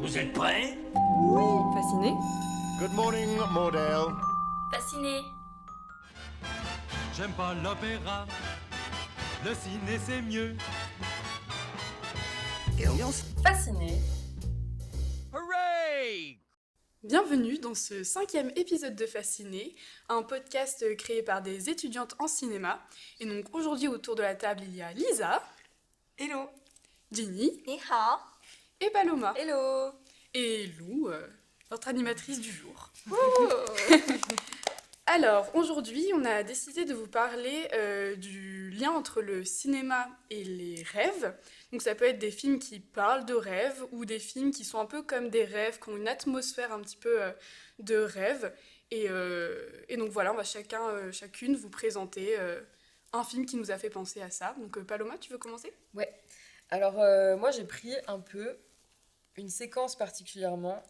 Vous êtes prêts? Fasciné? Good morning, Mordell. Fasciné. J'aime pas l'opéra, le ciné c'est mieux. Fasciné. Hooray! Bienvenue dans ce 5e épisode de Fasciné, un podcast créé par des étudiantes en cinéma. Et donc aujourd'hui autour de la table il y a Lisa. Hello. Ginny. Ni hao. Et Paloma. Hello. Et Lou, notre animatrice du jour. Alors aujourd'hui on a décidé de vous parler du lien entre le cinéma et les rêves. Donc ça peut être des films qui parlent de rêves ou des films qui sont un peu comme des rêves, qui ont une atmosphère un petit peu de rêve. Et donc voilà, on va chacune vous présenter un film qui nous a fait penser à ça. Donc Paloma, tu veux commencer ? Ouais. Alors moi j'ai pris un peu une séquence particulièrement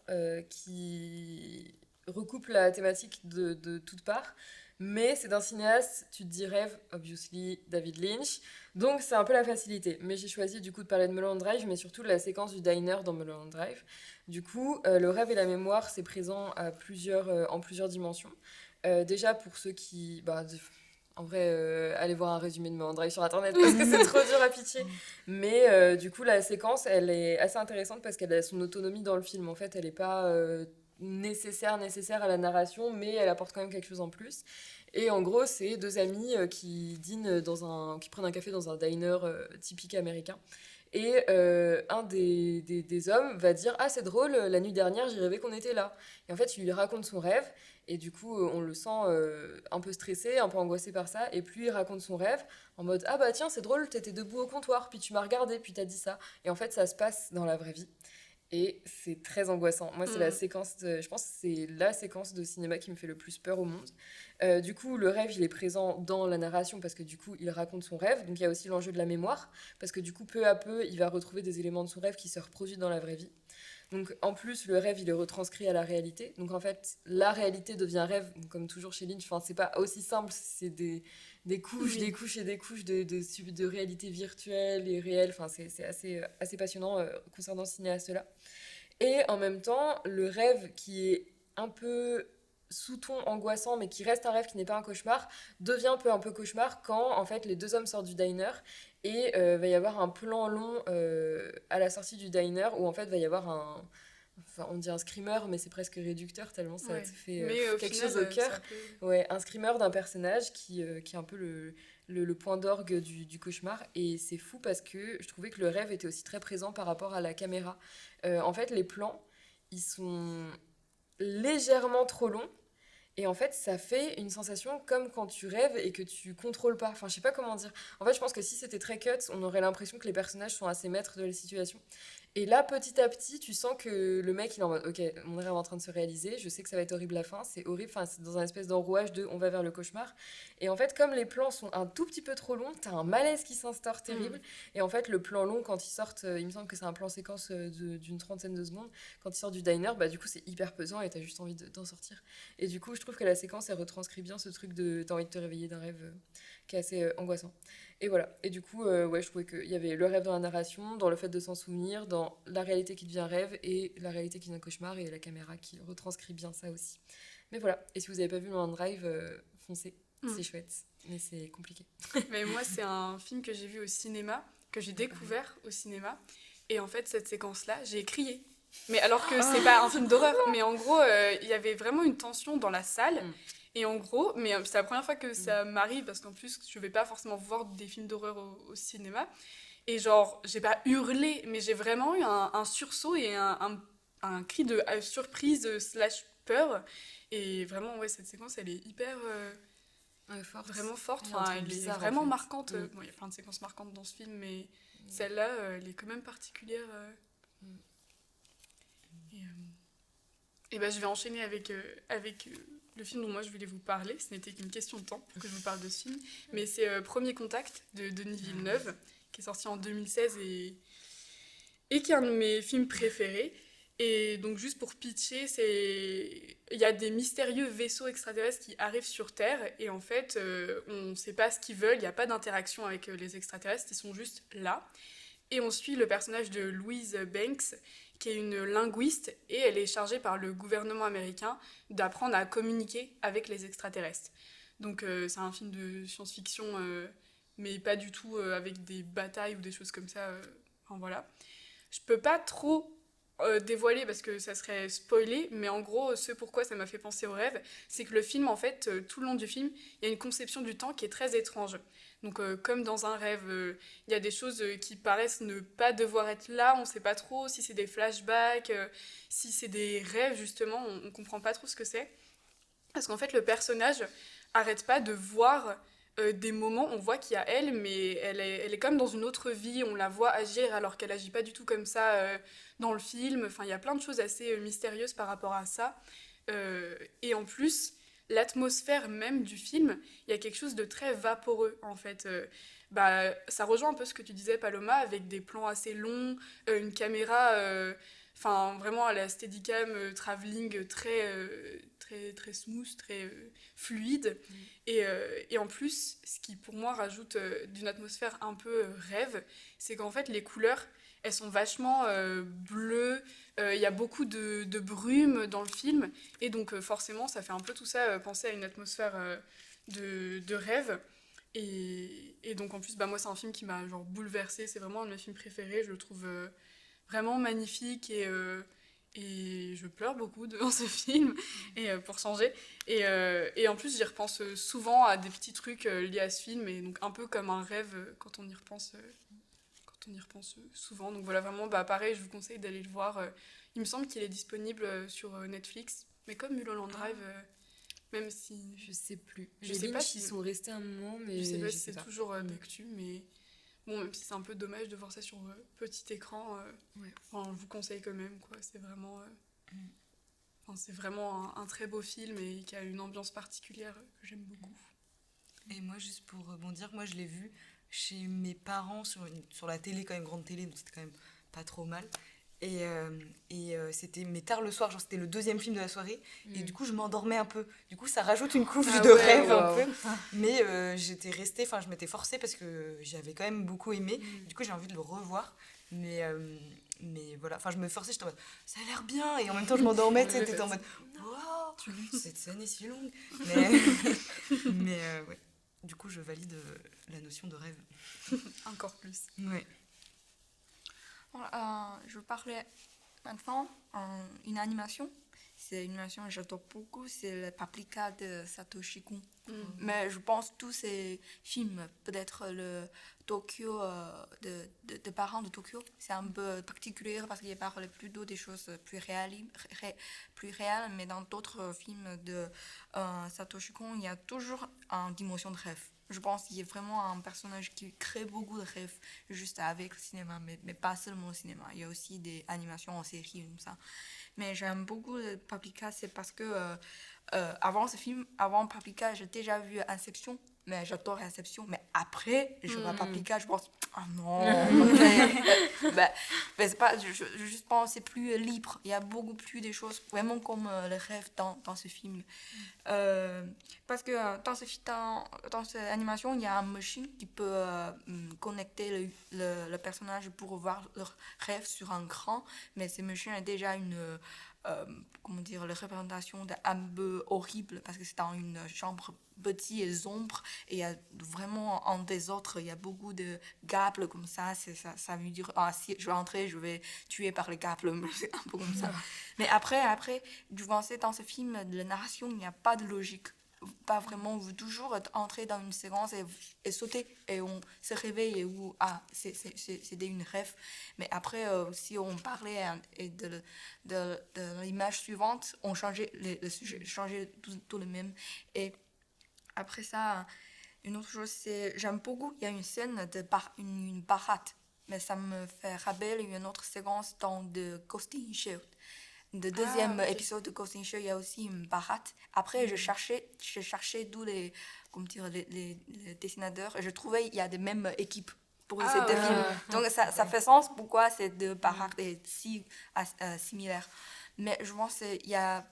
qui recoupe la thématique de toutes parts. Mais c'est d'un cinéaste, tu te dis rêve, obviously, David Lynch. Donc c'est un peu la facilité. Mais j'ai choisi du coup de parler de Mulholland Drive, mais surtout de la séquence du diner dans Mulholland Drive. Du coup, le rêve et la mémoire, c'est présent à en plusieurs dimensions. Déjà pour ceux qui... en vrai, allez voir un résumé de Mulholland Drive sur internet parce que c'est trop dur à pitcher. Mais du coup, la séquence, elle est assez intéressante parce qu'elle a son autonomie dans le film. En fait, elle n'est pas... nécessaire à la narration, mais elle apporte quand même quelque chose en plus. Et en gros, c'est deux amis qui dînent qui prennent un café dans un diner typique américain. Et un des hommes va dire « Ah, c'est drôle, la nuit dernière, j'ai rêvé qu'on était là. » Et en fait, il lui raconte son rêve, et du coup, on le sent un peu stressé, un peu angoissé par ça. Et puis, il raconte son rêve en mode « Ah bah tiens, c'est drôle, t'étais debout au comptoir, puis tu m'as regardé, puis t'as dit ça. » Et en fait, ça se passe dans la vraie vie. Et c'est très angoissant. Moi, c'est je pense que c'est la séquence de cinéma qui me fait le plus peur au monde. Du coup, le rêve, il est présent dans la narration parce que du coup, il raconte son rêve. Donc, il y a aussi l'enjeu de la mémoire parce que du coup, peu à peu, il va retrouver des éléments de son rêve qui se reproduisent dans la vraie vie. Donc, en plus, le rêve, il est retranscrit à la réalité. Donc, en fait, la réalité devient rêve, comme toujours chez Lynch. Enfin, c'est pas aussi simple, c'est des couches, des couches et des couches de réalité virtuelle et réelle. Enfin, c'est assez passionnant concernant ce cinéaste-là. Et en même temps, le rêve qui est un peu sous-ton angoissant, mais qui reste un rêve qui n'est pas un cauchemar, devient un peu cauchemar quand, en fait, les deux hommes sortent du diner et va y avoir un plan long à la sortie du diner où, en fait, va y avoir on dit un screamer, mais c'est presque réducteur tellement ça te fait quelque chose au cœur. Ouais, un screamer d'un personnage qui est un peu le point d'orgue du cauchemar. Et c'est fou parce que je trouvais que le rêve était aussi très présent par rapport à la caméra. En fait, les plans, ils sont légèrement trop longs. Et en fait, ça fait une sensation comme quand tu rêves et que tu contrôles pas. Enfin, je sais pas comment dire. En fait, je pense que si c'était très cut, on aurait l'impression que les personnages sont assez maîtres de la situation. Et là, petit à petit, tu sens que le mec, il est en mode « Ok, mon rêve est en train de se réaliser, je sais que ça va être horrible la fin, c'est horrible. » Enfin, c'est dans un espèce d'enrouage de « On va vers le cauchemar. » Et en fait, comme les plans sont un tout petit peu trop longs, t'as un malaise qui s'instaure terrible. Et en fait, le plan long, quand ils sortent, il me semble que c'est un plan séquence d'une trentaine de secondes, quand ils sortent du diner, bah du coup, c'est hyper pesant et t'as juste envie d'en sortir. Et du coup, je trouve que la séquence, elle retranscrit bien ce truc de t'as envie de te réveiller d'un rêve qui est assez angoissant. Et voilà. Et du coup, je trouvais qu'il y avait le rêve dans la narration, dans le fait de s'en souvenir, dans la réalité qui devient rêve et la réalité qui devient cauchemar et la caméra qui retranscrit bien ça aussi. Mais voilà. Et si vous n'avez pas vu Mulholland Drive, foncez. C'est chouette. Mais c'est compliqué. Mais moi, c'est un film que j'ai vu au cinéma, que j'ai découvert au cinéma. Et en fait, cette séquence-là, j'ai crié. Mais alors que c'est pas un film d'horreur. Mais en gros, il y avait vraiment une tension dans la salle. Et en gros, mais c'est la première fois que ça m'arrive, parce qu'en plus, je vais pas forcément voir des films d'horreur au cinéma. Et genre, j'ai pas hurlé, mais j'ai vraiment eu un sursaut et un cri de surprise / peur. Et vraiment, ouais, cette séquence, elle est hyper... vraiment forte, enfin, elle est vraiment marquante. Bon, il y a plein de séquences marquantes dans ce film, mais celle-là, elle est quand même particulière. Et ben, je vais enchaîner avec le film dont moi je voulais vous parler. Ce n'était qu'une question de temps pour que je vous parle de ce film. Mais c'est Premier Contact de Denis Villeneuve, qui est sorti en 2016 et qui est un de mes films préférés. Et donc, juste pour pitcher, il y a des mystérieux vaisseaux extraterrestres qui arrivent sur Terre. Et en fait, on ne sait pas ce qu'ils veulent. Il n'y a pas d'interaction avec les extraterrestres. Ils sont juste là. Et on suit le personnage de Louise Banks, qui est une linguiste, et elle est chargée par le gouvernement américain d'apprendre à communiquer avec les extraterrestres. Donc c'est un film de science-fiction, mais pas du tout avec des batailles ou des choses comme ça. Enfin, voilà. Je peux pas trop dévoiler parce que ça serait spoilé, mais en gros, ce pourquoi ça m'a fait penser au rêve, c'est que le film, en fait, tout le long du film, il y a une conception du temps qui est très étrange. Donc, comme dans un rêve, il y a des choses qui paraissent ne pas devoir être là, on sait pas trop si c'est des flashbacks, si c'est des rêves, justement, on comprend pas trop ce que c'est. Parce qu'en fait, le personnage arrête pas de voir des moments, on voit qu'il y a elle, mais elle est comme dans une autre vie, on la voit agir alors qu'elle agit pas du tout comme ça dans le film. Enfin, il y a plein de choses assez mystérieuses par rapport à ça. Et en plus, l'atmosphère même du film, il y a quelque chose de très vaporeux, en fait. Ça rejoint un peu ce que tu disais, Paloma, avec des plans assez longs, une caméra... Enfin, vraiment à la steadicam travelling très smooth, très fluide. Et en plus, ce qui pour moi rajoute d'une atmosphère un peu rêve, c'est qu'en fait les couleurs, elles sont vachement bleues, il y a beaucoup de brume dans le film, et donc forcément ça fait un peu tout ça penser à une atmosphère de rêve. Et donc en plus, moi c'est un film qui m'a genre bouleversée, c'est vraiment un de mes films préférés, je le trouve vraiment magnifique et je pleure beaucoup devant ce film et pour changer et en plus j'y repense souvent à des petits trucs liés à ce film et donc un peu comme un rêve quand on y repense souvent. Donc voilà, vraiment pareil, je vous conseille d'aller le voir. Il me semble qu'il est disponible sur Netflix, mais comme Mulholland Drive, même si Je sais plus. Je Les sais pas Lynch, si- ils sont restés un moment, mais je sais pas je si sais c'est pas. toujours d'actu, mais bon, même si c'est un peu dommage de voir ça sur petit écran, Ouais. enfin, je vous conseille quand même, quoi. C'est vraiment un très beau film et qui a une ambiance particulière que j'aime beaucoup. Et moi, juste pour rebondir, moi je l'ai vu chez mes parents sur la télé, quand même, grande télé, donc c'était quand même pas trop mal. C'était mais tard le soir, genre c'était le deuxième film de la soirée, et du coup je m'endormais un peu. Du coup ça rajoute une couche Ah de ouais, rêve un wow. peu. Mais j'étais restée, enfin je m'étais forcée parce que j'avais quand même beaucoup aimé. Du coup j'ai envie de le revoir. Mais voilà, enfin je me forçais, j'étais en mode ça a l'air bien, et en même temps je m'endormais, tu sais, t'étais en mode wow, cette scène est si longue. Ouais. Du coup je valide la notion de rêve. Encore plus. Ouais. Je parlais maintenant une animation. C'est une animation que j'adore beaucoup, c'est le Paprika de Satoshi Kon. Mais je pense tous ces films, peut-être le Tokyo, de parents de Tokyo, c'est un peu particulier parce qu'il parle plutôt des choses plus réelles, mais dans d'autres films de Satoshi Kon, il y a toujours une dimension de rêve. Je pense qu'il y a vraiment un personnage qui crée beaucoup de rêves juste avec le cinéma, mais pas seulement le cinéma. Il y a aussi des animations en série comme ça. Mais j'aime beaucoup Paprika, c'est parce que avant ce film, avant Paprika, j'ai déjà vu Inception, mais j'adore Inception. Mais après, je vois Paprika, je pense, ah non. Mais c'est pas, je juste pense c'est plus libre. Il y a beaucoup plus de choses, vraiment comme le rêve dans ce film. Parce que dans cette animation, il y a une machine qui peut connecter le personnage pour voir leur rêve sur un écran, mais cette machine a déjà une la représentation d'un peu horrible parce que c'est dans une chambre petite et sombre et il y a vraiment en désordre, il y a beaucoup de câbles comme ça, ça veut dire si je vais entrer, je vais tuer par les câbles, c'est un peu comme ça. Mais après, je pensais dans ce film, la narration, il n'y a pas de logique. Pas vraiment, on veut toujours entrer dans une séquence et sauter et on se réveille ou c'était une rêve. Mais après si on parlait de l'image suivante, on changeait le sujet, changeait tout le même. Et après ça, une autre chose, c'est j'aime beaucoup, il y a une scène une parade, mais ça me fait rappeler une autre séquence dans The Ghost in Shell. Le deuxième épisode de Ghost in Shell, il y a aussi une parade. Après, je cherchais tous les dessinateurs et je trouvais qu'il y a des mêmes équipes pour ces deux films. Donc ça fait sens pourquoi ces deux parades sont si similaires. Mais je pense qu'il y a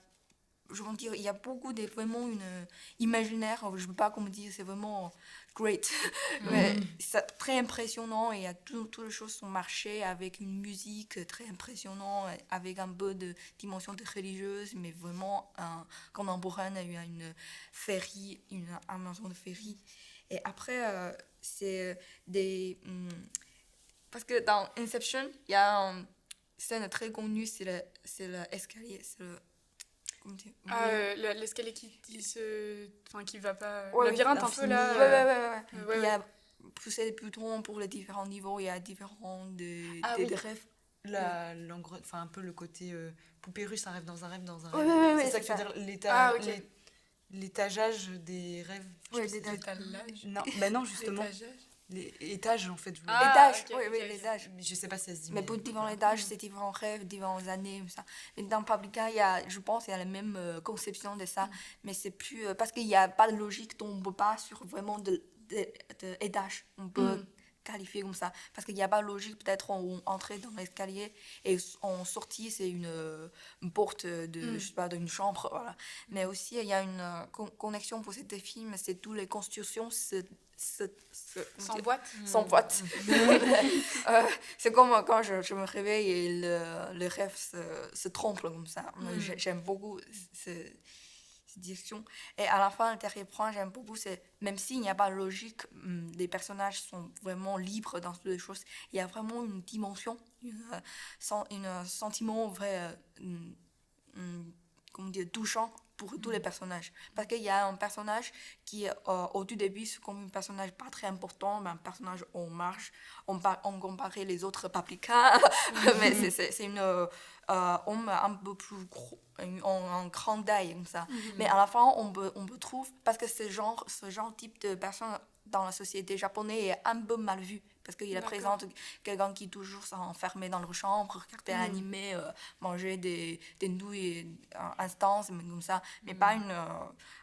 je veux dire, il y a beaucoup de vraiment une imaginaire, je ne veux pas comme dire, c'est vraiment great, mais c'est très impressionnant et il y a toutes les choses sont marchées avec une musique très impressionnante, avec un peu de dimension de religieuse, mais vraiment contemporaine, il y a une ferry, une Amazon de ferry. Et après, c'est des... parce que dans Inception, il y a une scène très connue, c'est l'escalier, c'est le... Comment dire? L'escalier qui va pas. Ouais, Le labyrinthe un peu l'infini, là. Ouais. Il y ouais. a poussé des boutons pour les différents niveaux, il y a différents des rêves. Enfin, un peu le côté poupée russe, un rêve dans un rêve dans un Ouais, rêve. ouais, c'est ça c'est que tu veux dire, Ah, ok. l'étageage des rêves. Je Ouais, sais pas si L'étalage. Non, bah non, justement. L'étagage. Les étages, en fait. Je voulais Ah, L'étage, ok, oui, ok, oui, ok. l'étage. Mais je sais pas si ça se dit. Mais pour différents étages, c'est différents rêves, différentes années, tout ça. Et dans Paprika, je pense, il y a la même conception de ça, mais c'est plus... parce qu'il n'y a pas de logique, donc on ne peut pas sur vraiment d'étage, on peut qualifier comme ça. Parce qu'il n'y a pas de logique, peut-être on entrait dans l'escalier et en sortie, c'est une porte je sais pas, d'une chambre, voilà. Mais aussi, il y a une connexion pour ces deux films, c'est toutes les constructions S'emboîtent. s'emboîtent. C'est comme quand je me réveille et le rêve se trompe comme ça. J'aime beaucoup cette direction. Et à la fin, le dernier point, j'aime beaucoup, c'est même s'il n'y a pas de logique, les personnages sont vraiment libres dans toutes les choses. Il y a vraiment une dimension, un sentiment vrai, comment dire, touchant pour tous les personnages. Parce qu'il y a un personnage qui, au tout début, c'est comme un personnage pas très important, mais un personnage en marche. On comparait les autres Paprika, mais c'est une homme un peu plus gros, en grande taille, comme ça. Mais à la fin, on peut trouver, parce que ce genre type de personne dans la société japonaise est un peu mal vu. Parce qu'il représente quelqu'un qui est toujours enfermé dans leur chambre, regarder l'animé, manger des nouilles instances, comme ça. Mais pas une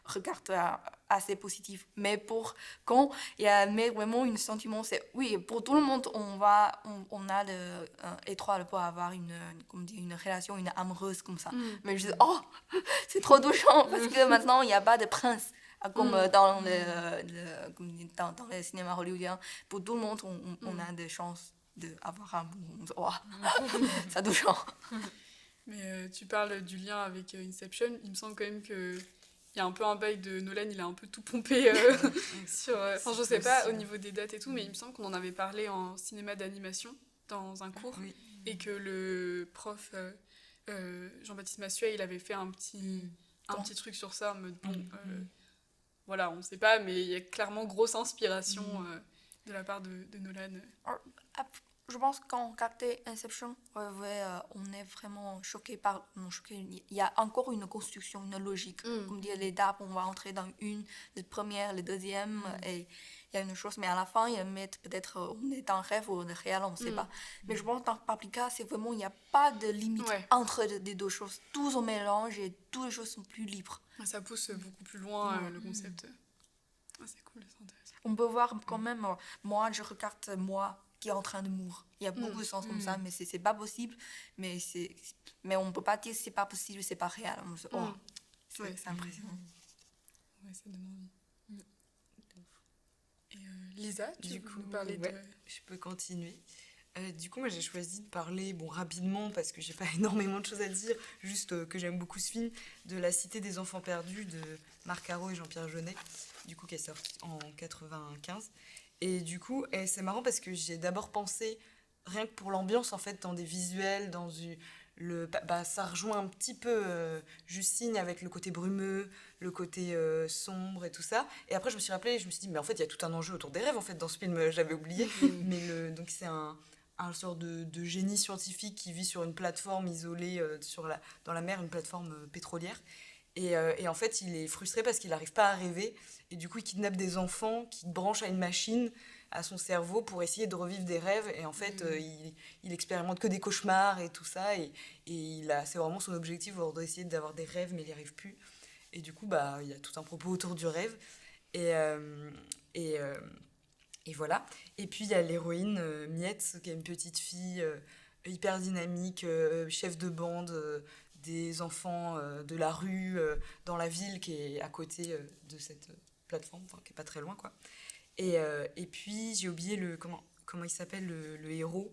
regard assez positif. Mais quand il y a vraiment un sentiment, c'est oui, pour tout le monde, on a étroit pour avoir une relation, une amoureuse comme ça. Mais je dis, oh, c'est trop touchant parce que maintenant, il n'y a pas de prince. Comme dans le cinéma hollywoodien, pour tout le monde, on a des chances d'avoir un bon... Oh, ça touchant. Mais tu parles du lien avec Inception, il me semble quand même que il y a un peu un bail de Nolan, il a un peu tout pompé sur... Enfin, je sais pas au niveau des dates et tout, mais il me semble qu'on en avait parlé en cinéma d'animation dans un cours, et que le prof Jean-Baptiste Massuet, il avait fait un petit truc sur ça, en mode, voilà, on sait pas, mais il y a clairement grosse inspiration de la part de Nolan. Je pense que quand on regardait Inception, on est vraiment choqué par... Non, choqué, il y a encore une construction, une logique. Comme dire, les dates, on va entrer dans la première, la deuxième, et il y a une chose, mais à la fin, ils mettent peut-être, on est en rêve ou en réel, on ne sait pas. Mais je pense que dans Paprika, c'est vraiment, il n'y a pas de limite entre les deux choses. Tout se mélange et toutes les choses sont plus libres. Ça pousse beaucoup plus loin, le concept. C'est cool, c'est intéressant. On peut voir quand même, moi, je regarde moi qui est en train de mourir. Il y a beaucoup de sens comme ça, mais c'est pas possible. Mais on ne peut pas dire c'est pas possible, c'est pas réel. C'est impressionnant. Ouais, ça donne envie. Et Lisa, tu veux nous parler de... Je peux continuer. Du coup, moi, j'ai choisi de parler rapidement, parce que j'ai pas énormément de choses à dire, juste que j'aime beaucoup ce film, de La Cité des enfants perdus de Marc Caro et Jean-Pierre Jeunet, du coup, qui est sorti en 95. Et du coup, c'est marrant parce que j'ai d'abord pensé, rien que pour l'ambiance, en fait, dans des visuels, ça rejoint un petit peu Justine avec le côté brumeux, le côté sombre et tout ça. Et après, je me suis rappelée, je me suis dit, mais en fait, il y a tout un enjeu autour des rêves, en fait, dans ce film, j'avais oublié. Donc, c'est un sort de génie scientifique qui vit sur une plateforme isolée dans la mer, une plateforme pétrolière. Et en fait, il est frustré parce qu'il n'arrive pas à rêver. Et du coup, il kidnappe des enfants qui branchent à une machine, à son cerveau, pour essayer de revivre des rêves. Et en fait, il expérimente que des cauchemars et tout ça. Et c'est vraiment son objectif, d'essayer d'avoir des rêves, mais il n'y arrive plus. Et du coup, il y a tout un propos autour du rêve. Et voilà. Et puis, il y a l'héroïne, Miette, qui est une petite fille hyper dynamique, chef de bande des enfants de la rue dans la ville qui est à côté de cette plateforme, qui est pas très loin, quoi. Et puis j'ai oublié comment il s'appelle le héros,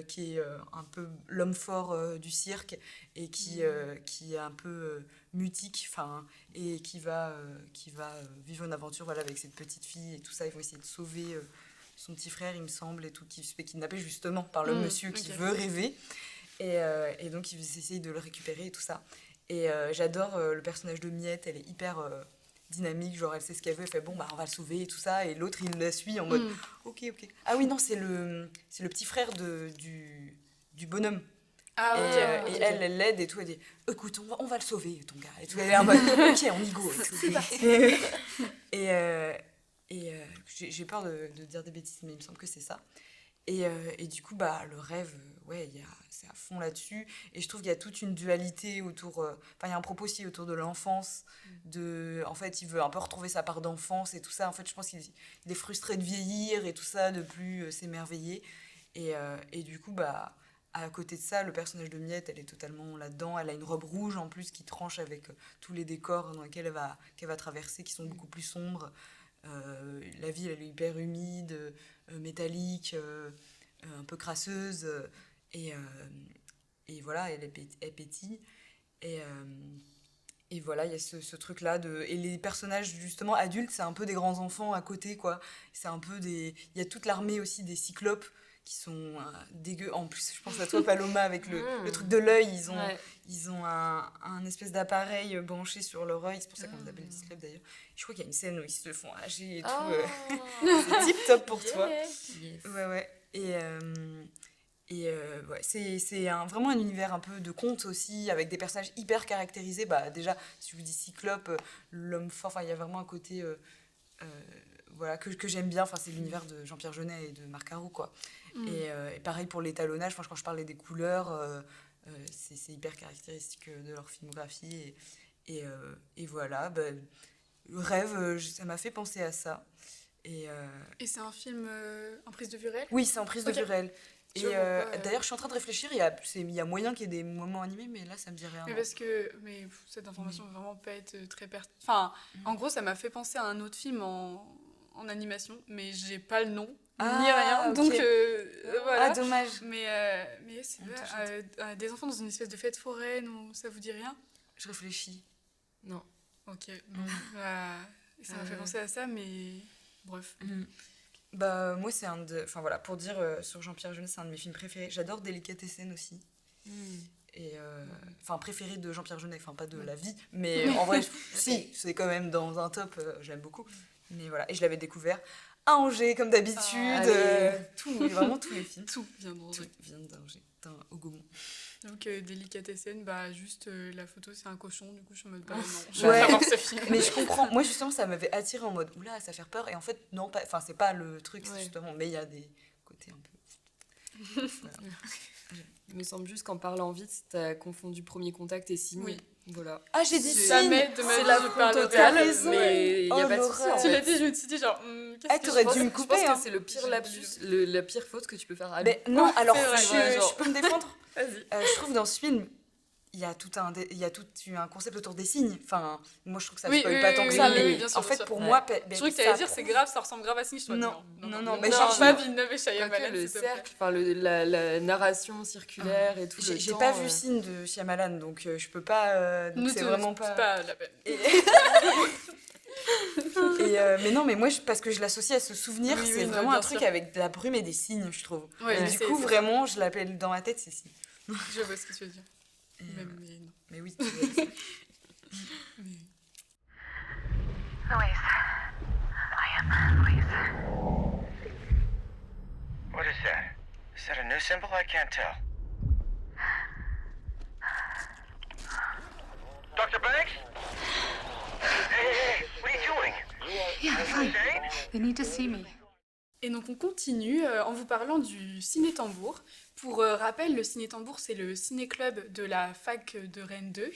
qui est un peu l'homme fort du cirque et qui est un peu mutique, et qui va vivre une aventure, voilà, avec cette petite fille et tout ça. Ils vont essayer de sauver son petit frère, il me semble, et tout, qui se fait kidnapper justement par le monsieur qui veut rêver. Et donc ils essayent de le récupérer et tout ça. Et j'adore le personnage de Miette, elle est hyper dynamique, genre elle sait ce qu'elle veut, elle fait bon bah on va le sauver et tout ça, et l'autre il la suit en mode ok. Ah oui non, c'est le petit frère du bonhomme. Et elle l'aide et tout, elle dit écoute on va le sauver ton gars et tout, elle est en mode ok on y go et tout. C'est parti. J'ai peur de dire des bêtises, mais il me semble que c'est ça. Et du coup, bah, le rêve, c'est à fond là-dessus. Et je trouve qu'il y a toute une dualité autour... il y a un propos aussi autour de l'enfance. En fait, il veut un peu retrouver sa part d'enfance et tout ça. En fait, je pense qu'il est frustré de vieillir et tout ça, de plus s'émerveiller. Et du coup, bah, à côté de ça, le personnage de Miette, elle est totalement là-dedans. Elle a une robe rouge, en plus, qui tranche avec tous les décors dans lesquels qu'elle va traverser, qui sont beaucoup plus sombres. La ville, elle est hyper humide, métallique, un peu crasseuse, et voilà, elle pétille. Et voilà, il y a ce truc-là. Et les personnages, justement, adultes, c'est un peu des grands enfants à côté, quoi. C'est un peu il y a toute l'armée aussi des cyclopes qui sont dégueux. En plus, je pense à toi, Paloma, avec le truc de l'œil. Ils ont un espèce d'appareil branché sur leur œil. C'est pour ça qu'on les appelle des cyclopes, d'ailleurs. Je crois qu'il y a une scène où ils se font hacher et tout. C'est tip top pour toi. Yes. Ouais. C'est vraiment un univers un peu de conte aussi, avec des personnages hyper caractérisés. Bah, déjà, si je vous dis cyclope, l'homme fort, il y a vraiment un côté voilà, que j'aime bien. C'est l'univers de Jean-Pierre Jeunet et de Marc Caro, quoi. Et pareil pour l'étalonnage, quand je parlais des couleurs, c'est hyper caractéristique de leur filmographie. Et voilà, bah, le rêve, ça m'a fait penser à ça. Et c'est un film en prise de vue réelle ? Oui, c'est en prise de vue réelle. Et d'ailleurs, je suis en train de réfléchir, il y a moyen qu'il y ait des moments animés, mais là, ça me dit rien. Mais cette information ne va vraiment pas être très pertinente. En gros, ça m'a fait penser à un autre film en animation, mais j'ai pas le nom, ni rien. Okay. Donc, voilà. Ah, dommage. Mais c'est des enfants dans une espèce de fête foraine, ou ça vous dit rien ? Je réfléchis. Non. Ok. Ça m'a fait penser à ça, mais bref. Bah, moi, c'est voilà, pour dire sur Jean-Pierre Jeunet, c'est un de mes films préférés. J'adore Délicatessen aussi. Et préféré de Jean-Pierre Jeunet, pas de la vie, mais en vrai, si, c'est quand même dans un top, j'aime beaucoup. Mais voilà, et je l'avais découvert à Angers, comme d'habitude. Vraiment tous les films. Tout vient d'Angers. Au Gaumont. Donc, Délicatessen, juste la photo, c'est un cochon, du coup, je suis en mode, non, je vais pas voir ce film. Mais je comprends. Moi, justement, ça m'avait attiré en mode, oula, ça fait peur. Et en fait, non, c'est pas le truc, justement, mais il y a des côtés un peu... Voilà. Il me semble juste qu'en parlant vite, t'as confondu Premier Contact et Signe. Oui. Voilà. Ah, j'ai dit Signe. Jamais de ma vie, je parle totale, mais il n'y a pas de souci. Tu l'as dit, je me suis dit genre, qu'est-ce que t'aurais dû me couper. Je pense que c'est le pire lapsus, la pire faute que tu peux faire à mais non, alors, je peux me défendre. Vas-y. Je trouve dans ce film, il y a tout un concept autour des signes. Moi, je trouve que ça ne spoil pas tant que ça, mais bien sûr, en fait, pour moi... Je trouvais que tu allais dire, c'est grave, ça ressemble grave à Signe. Non, mais je pas Villeneuve et Shyamalan, le cercle, la narration circulaire et tout. J'ai pas vu Signe de Shyamalan, donc je peux pas... c'est vraiment pas... C'est pas la peine. Mais non, mais moi, parce que je l'associe à ce souvenir, c'est vraiment un truc avec de la brume et des signes, je trouve. Et du coup, vraiment, je l'appelle dans ma tête, c'est Signe. Je vois ce que tu veux dire. Mais oui, tu veux dire. Louise. I am Louise. What is that? Is that a new symbol? I can't tell. Dr. Banks? Hey, what are you doing? Yeah, fine. They need to see me. Et donc on continue en vous parlant du Ciné-Tambour. Pour rappel, le Ciné-Tambour, c'est le ciné-club de la fac de Rennes 2,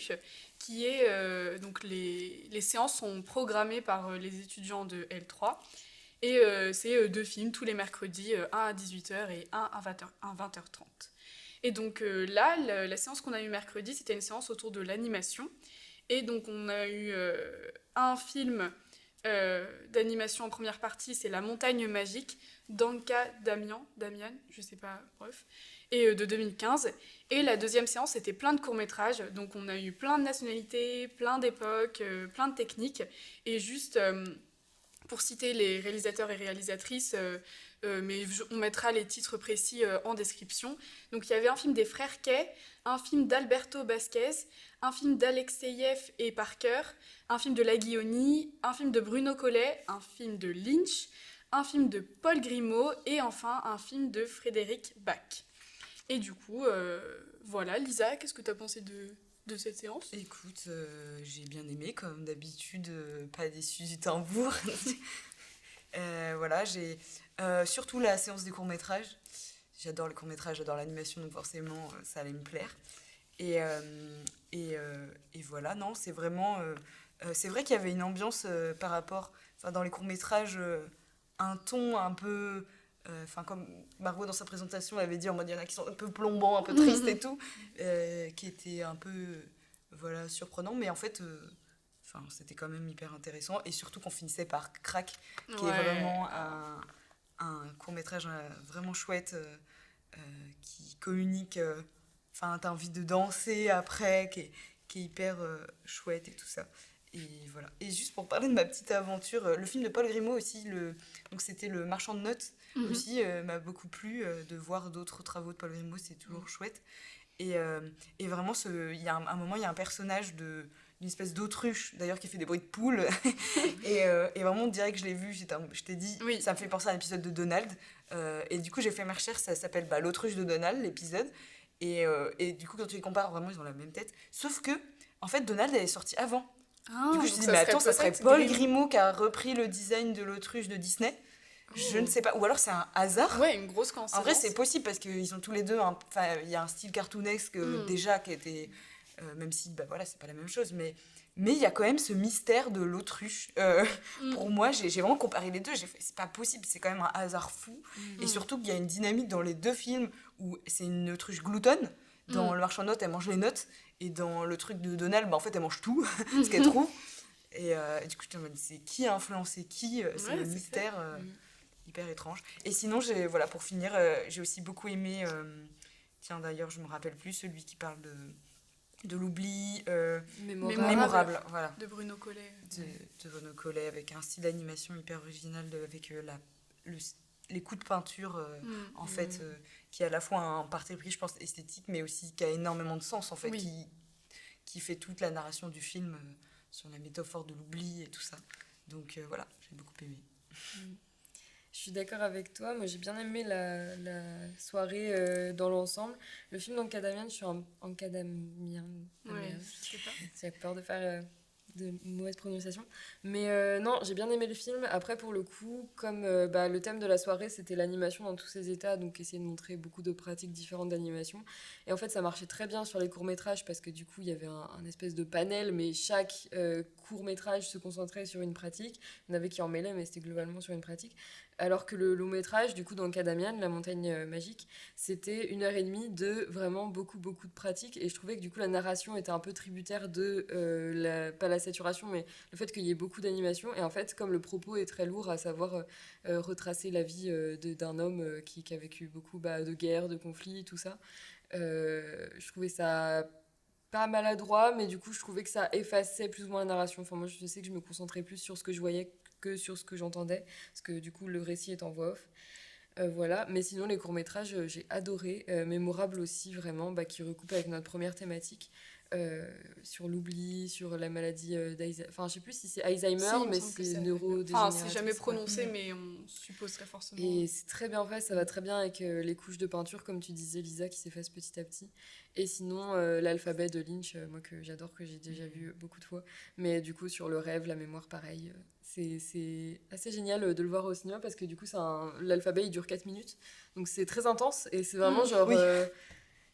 qui est... donc les séances sont programmées par les étudiants de L3. Et c'est 2 films tous les mercredis, un à 18h et un à 20h30. Et donc là, la séance qu'on a eue mercredi, c'était une séance autour de l'animation. Et donc on a eu un film d'animation en première partie, c'est La Montagne Magique, d'Anka Damian, je sais pas, bref, et de 2015. Et la deuxième séance, c'était plein de courts-métrages. Donc on a eu plein de nationalités, plein d'époques, plein de techniques. Et juste pour citer les réalisateurs et réalisatrices, mais on mettra les titres précis en description. Donc il y avait un film des frères Kay, un film d'Alberto Vasquez, un film d'Alexeyev et Parker, un film de Laguioni, un film de Bruno Collet, un film de Lynch, un film de Paul Grimaud et enfin un film de Frédéric Bach. Et du coup, voilà, Lisa, qu'est-ce que tu as pensé de cette séance ? Écoute, j'ai bien aimé, comme d'habitude, pas déçue du tambour. Voilà, j'ai surtout la séance des courts-métrages. J'adore les courts-métrages, j'adore l'animation, donc forcément, ça allait me plaire. Et voilà, non, c'est vraiment... c'est vrai qu'il y avait une ambiance par rapport... Enfin, dans les courts-métrages, un ton un peu... Enfin, comme Margot, dans sa présentation, avait dit, en mode, il y en a qui sont un peu plombants, un peu tristes et tout, qui était un peu, voilà, surprenant. Mais en fait... c'était quand même hyper intéressant. Et surtout qu'on finissait par Crack, qui est vraiment un court-métrage vraiment chouette, qui communique... Enfin, t'as envie de danser après, qui est hyper chouette et tout ça. Et voilà. Et juste pour parler de ma petite aventure, le film de Paul Grimaud aussi, donc c'était Le Marchand de Notes, aussi, m'a beaucoup plu de voir d'autres travaux de Paul Grimaud, c'est toujours chouette. Et vraiment, il y a un moment, il y a un personnage d'une espèce d'autruche, d'ailleurs, qui fait des bruits de poule. et vraiment, direct que je l'ai vu, je t'ai dit, ça me fait penser à un épisode de Donald. Et du coup, j'ai fait mes recherches, ça s'appelle L'autruche de Donald, l'épisode. Et du coup, quand tu les compares, vraiment, ils ont la même tête. Sauf que, en fait, Donald, elle est sortie avant. Du coup, je me suis dit, mais attends, ça serait Paul Grimaud qui a repris le design de l'autruche de Disney. Je ne sais pas. Ou alors, c'est un hasard. Ouais, une grosse coïncidence. En vrai, c'est possible parce qu'ils ont tous les deux... il y a un style cartoonesque déjà qui était... même si, voilà, c'est pas la même chose. Mais il y a quand même ce mystère de l'autruche. Pour moi, j'ai vraiment comparé les deux. J'ai fait, c'est pas possible, c'est quand même un hasard fou. Et surtout qu'il y a une dynamique dans les deux films où c'est une autruche gloutonne. Dans Le Marchand de Notes, elle mange les notes. Et dans le truc de Donald, en fait, elle mange tout, ce qu'elle trouve. Et du coup, je me dis, c'est qui a influencé qui C'est le mystère hyper étrange. Et sinon, voilà, pour finir, j'ai aussi beaucoup aimé... tiens, d'ailleurs, je me rappelle plus, celui qui parle de l'oubli mémorable, voilà. De Bruno Collet. De Bruno Collet, avec un style d'animation hyper original, avec les coups de peinture, en fait, qui est à la fois un parti pris, je pense, esthétique, mais aussi qui a énormément de sens, en fait, qui fait toute la narration du film sur la métaphore de l'oubli et tout ça. Donc voilà, j'ai beaucoup aimé. Je suis d'accord avec toi. Moi, j'ai bien aimé la soirée dans l'ensemble. Le film d'Ancadamian, je suis Ancadamian. Ouais, je sais pas. J'ai peur de faire de mauvaises prononciations. Mais non, j'ai bien aimé le film. Après, pour le coup, comme le thème de la soirée, c'était l'animation dans tous ses états, donc essayer de montrer beaucoup de pratiques différentes d'animation. Et en fait, ça marchait très bien sur les courts-métrages parce que du coup, il y avait un espèce de panel, mais chaque court-métrage se concentrait sur une pratique. Il y en avait qui en mêlaient, mais c'était globalement sur une pratique. Alors que le long-métrage, du coup, dans Cadamian, La Montagne Magique, c'était 1h30 de vraiment beaucoup, beaucoup de pratiques. Et je trouvais que du coup, la narration était un peu tributaire de, pas la saturation, mais le fait qu'il y ait beaucoup d'animation. Et en fait, comme le propos est très lourd, à savoir retracer la vie d'un homme qui a vécu beaucoup de guerres, de conflits, tout ça, je trouvais ça pas maladroit, mais du coup, je trouvais que ça effaçait plus ou moins la narration. Enfin, moi, je sais que je me concentrais plus sur ce que je voyais que sur ce que j'entendais, parce que du coup le récit est en voix off. Voilà, mais sinon les courts-métrages, j'ai adoré, mémorable aussi vraiment, qui recoupe avec notre première thématique, sur l'oubli, sur la maladie d'Alzheimer, enfin je sais plus si c'est Alzheimer, mais c'est neurodégénératif. Enfin, c'est jamais prononcé, mais on supposerait forcément. Et c'est très bien fait, ça va très bien avec les couches de peinture, comme tu disais Lisa, qui s'effacent petit à petit. Et sinon, l'alphabet de Lynch, moi que j'adore, que j'ai déjà vu beaucoup de fois. Mais du coup, sur le rêve, la mémoire, pareil. C'est assez génial de le voir au cinéma parce que du coup, l'alphabet, il dure 4 minutes. Donc c'est très intense et c'est vraiment genre, je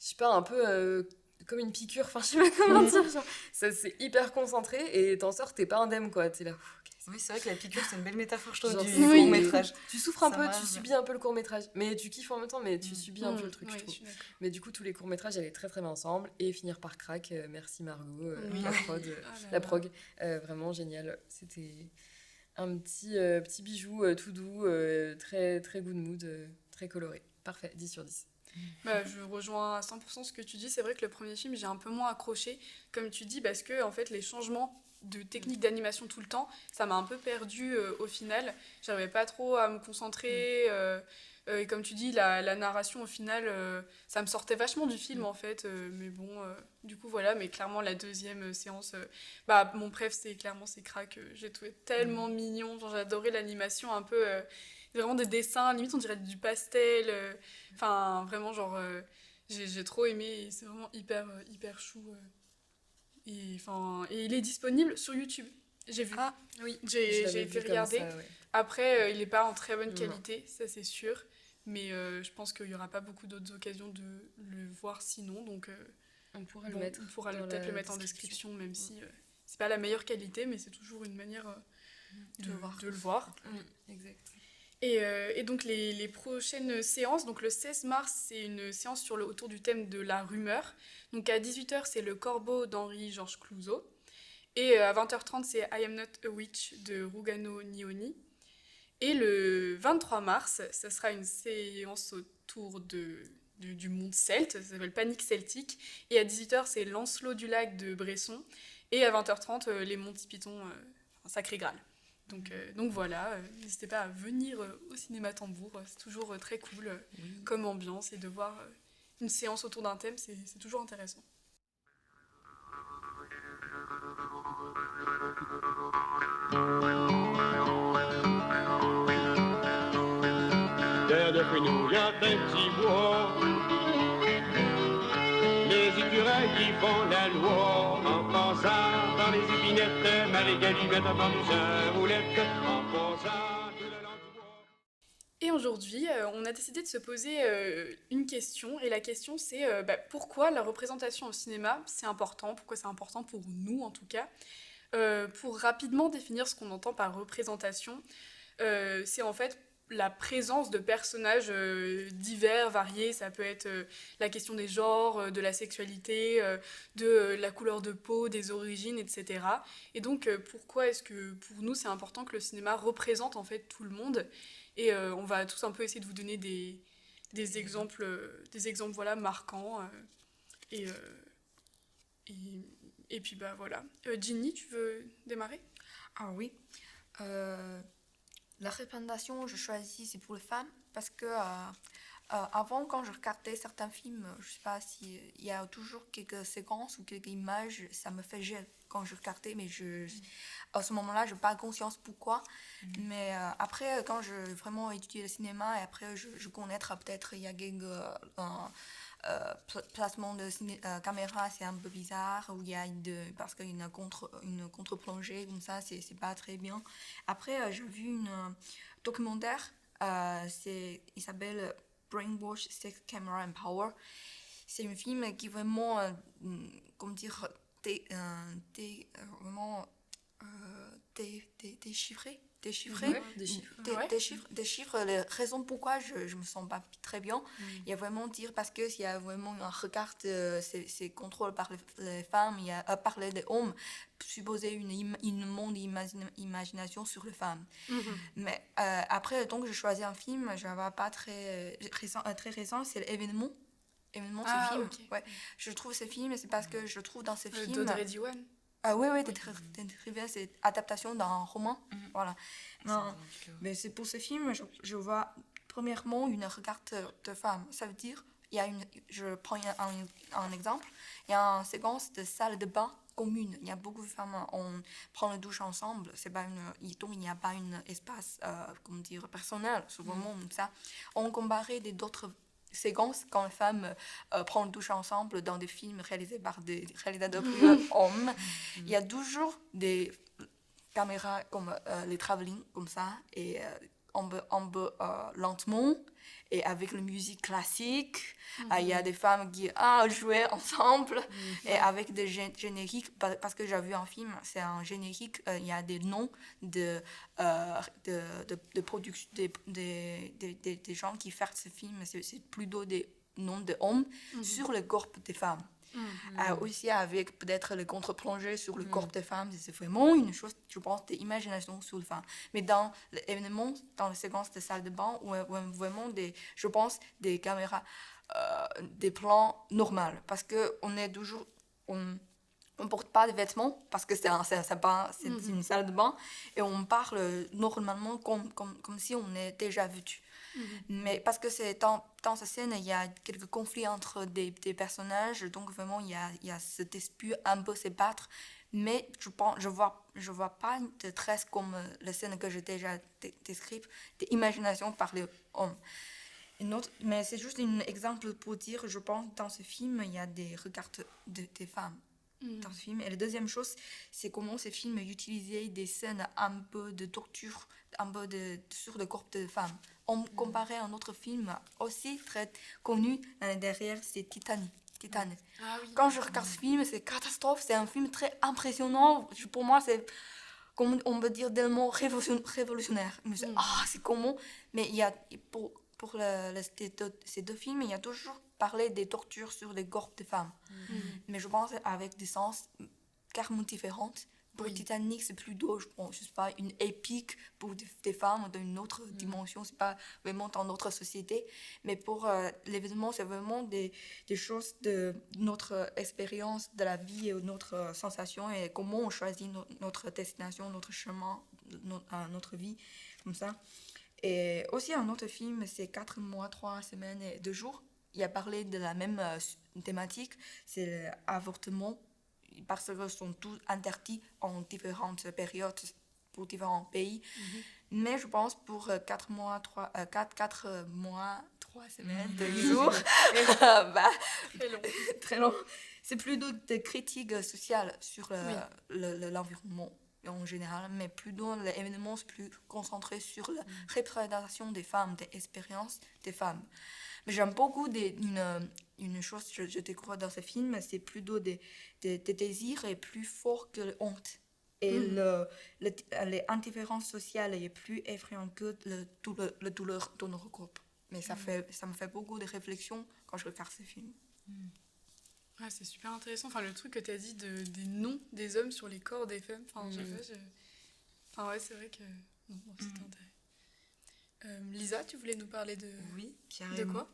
sais pas, un peu comme une piqûre, enfin je sais pas comment dire, genre, ça c'est hyper concentré et t'en sors, t'es pas indemne quoi, t'es là. Oui, c'est vrai que la piqûre, c'est une belle métaphore, je trouve, Genre, du oui. court-métrage. Tu souffres un Ça peu, marche tu bien. subis un peu le court-métrage, mais tu kiffes en même temps, mais tu subis un peu le truc, Oui, je je trouve. suis d'accord. Mais du coup, tous les courts-métrages allaient très très bien ensemble et finir par crack, merci Margot, Oui. la prod, Oh là la là. prog, vraiment génial. C'était un petit bijou tout doux, très, très good mood, très coloré. Parfait, 10 sur 10. Bah, je rejoins à 100% ce que tu dis. C'est vrai que le premier film, j'ai un peu moins accroché, comme tu dis, parce que en fait, les changements de technique d'animation tout le temps, ça m'a un peu perdue au final. J'arrivais pas trop à me concentrer. Et comme tu dis, la narration, au final, ça me sortait vachement du film, en fait. Mais bon, du coup, voilà. Mais clairement, la deuxième séance, bah, mon préf, c'est clairement c'est Crack. J'ai trouvé tellement mignon. Genre, j'adorais l'animation un peu... vraiment des dessins, limite, on dirait du pastel. Enfin, vraiment, genre... j'ai trop aimé et c'est vraiment hyper chou. Et il est disponible sur YouTube. J'ai vu. Ah, Oui, J'ai été regarder. Ouais. Après, il n'est pas en très bonne Non. qualité, ça c'est sûr. Mais je pense qu'il n'y aura pas beaucoup d'autres occasions de le voir sinon. Donc, On pourra bon, le mettre. on pourra dans peut-être la le mettre en description. description, même si c'est pas la meilleure qualité, mais c'est toujours une manière de le voir. Exact. Et donc les prochaines séances, donc le 16 mars, c'est une séance autour du thème de la rumeur. Donc à 18h, c'est Le Corbeau d'Henri-Georges Clouzot. Et à 20h30, c'est I Am Not a Witch de Rugano Nyoni. Et le 23 mars, ça sera une séance autour du monde celte, ça s'appelle Panique celtique. Et à 18h, c'est Lancelot du lac de Bresson. Et à 20h30, les Monty Python, Sacré Graal. Donc voilà, n'hésitez pas à venir au cinéma Tambour, c'est toujours très cool comme ambiance et de voir une séance autour d'un thème, c'est toujours intéressant. Terre de fenouillant, un petit bois. Les écureuils qui font la loi. En passant dans les épinettes, Marie-Galimette a vendu sa roulette. En passant tout le long du bois. Et aujourd'hui, on a décidé de se poser une question, et la question c'est pourquoi la représentation au cinéma c'est important, pourquoi c'est important pour nous en tout cas. Pour rapidement définir ce qu'on entend par représentation, c'est en fait la présence de personnages divers, variés. Ça peut être la question des genres, de la sexualité, de la couleur de peau, des origines, etc. Et donc pourquoi est-ce que pour nous c'est important que le cinéma représente en fait tout le monde. Et on va tous un peu essayer de vous donner des exemples voilà, marquants. Et puis bah voilà. Ginny, tu veux démarrer ? Ah oui. La représentation, je choisis, c'est pour les femmes parce que avant, quand je regardais certains films, je sais pas s'il y a toujours quelques séquences ou quelques images, ça me fait gêne quand je regardais, mais à ce moment-là, je n'ai pas conscience pourquoi. Mais après, quand je vraiment étudié le cinéma et après, je connaître peut-être il y a quelques placements de caméra, c'est un peu bizarre, où il y a parce qu'il y a une contre-plongée comme ça, c'est pas très bien. Après, j'ai vu un documentaire, il s'appelle Brainwash, Sex, Camera and Power. C'est un film qui vraiment, comment dire, vraiment déchiffré. Des chiffres, les raisons pourquoi je me sens pas très bien. Il y a vraiment dire parce que il y a vraiment un regard c'est contrôle par les femmes, il y a par les hommes, supposer une monde d'imagination sur les femmes. Mais après donc je choisis un film, je ne vois pas très récent, c'est l'événement. Événement, ce film. Okay. Ouais. Je trouve ce film, c'est parce que je trouve dans ce film. d'Audrey Diwan. Oui, très bien, c'est adaptation d'un roman. Voilà. Non, mais c'est pour ce film, je vois premièrement une regard de femme. Ça veut dire, je prends un exemple, il y a une séquence de salle de bain commune. Il y a beaucoup de femmes, on prend la douche ensemble. C'est pas donc il n'y a pas un espace, comment dire, personnel. C'est vraiment ça. On comparait d'autres séquences quand les femmes prennent douche ensemble dans des films réalisés par des réalisateurs hommes. Il y a toujours des caméras comme les travelling comme ça et lentement et avec la musique classique. Il y a des femmes qui jouaient ensemble et avec des génériques, parce que j'ai vu un film, c'est un générique, il y a des noms de production, des gens qui font ce film, c'est plutôt des noms d'hommes sur le corps des femmes. Aussi avec peut-être le contre-plongée sur le corps des femmes, c'est vraiment une chose, je pense, d'imagination sur le femme. Mais dans l'événement, dans la séquence de salle de bain, où vraiment je pense des caméras, des plans normaux, parce que on est toujours, on porte pas de vêtements parce que c'est une salle de bain et on parle normalement comme si on est déjà vêtu. Mais parce que c'est dans cette scène, il y a quelques conflits entre des personnages, donc vraiment il y a cet esprit un peu se battre, mais je vois pas de traces comme la scène que j'ai déjà décrite, d'imagination par les hommes. Mais c'est juste un exemple pour dire, je pense, dans ce film, il y a des regards des femmes dans ce film. Et la deuxième chose, c'est comment ce film utilisait des scènes un peu de torture, un peu sur le corps de femmes. On comparait à un autre film aussi très connu derrière, c'est Titanic. Quand je regarde ce film, c'est catastrophe, c'est un film très impressionnant. Pour moi, c'est, comme on peut dire, tellement révolutionnaire. C'est comment. Mais il y a, pour ces deux films, il y a toujours parlé des tortures sur les corps des femmes. Mais je pense avec des sens carrément différents. Pour Titanic, c'est plutôt, je sais pas, une épique pour des femmes dans une autre dimension. C'est pas vraiment dans notre société. Mais pour l'événement, c'est vraiment des choses de notre expérience de la vie et notre sensation et comment on choisit notre destination, notre chemin, notre vie, comme ça. Et aussi un autre film, c'est 4 mois, 3 semaines et 2 jours. Il a parlé de la même thématique, c'est l'avortement, parce qu'ils sont tous interdits en différentes périodes pour différents pays. Mais je pense pour 4 mois, 3 semaines, 2 jours, très long. C'est plutôt des critiques sociales sur l'environnement en général, mais plutôt l'événement c'est plus concentré sur la représentation des femmes, des expériences des femmes. Mais j'aime beaucoup une chose que je découvre dans ce film, c'est plutôt des désirs est plus fort que la honte. Et l'indifférence sociale est plus effrayante que la douleur dans notre corps. Mais ça me fait beaucoup de réflexions quand je regarde ce film. Ouais, c'est super intéressant. Enfin, le truc que tu as dit des noms des hommes sur les corps des femmes. Enfin, c'est vrai que... c'est intéressant. Lisa, tu voulais nous parler de... Oui, carrément. De quoi ?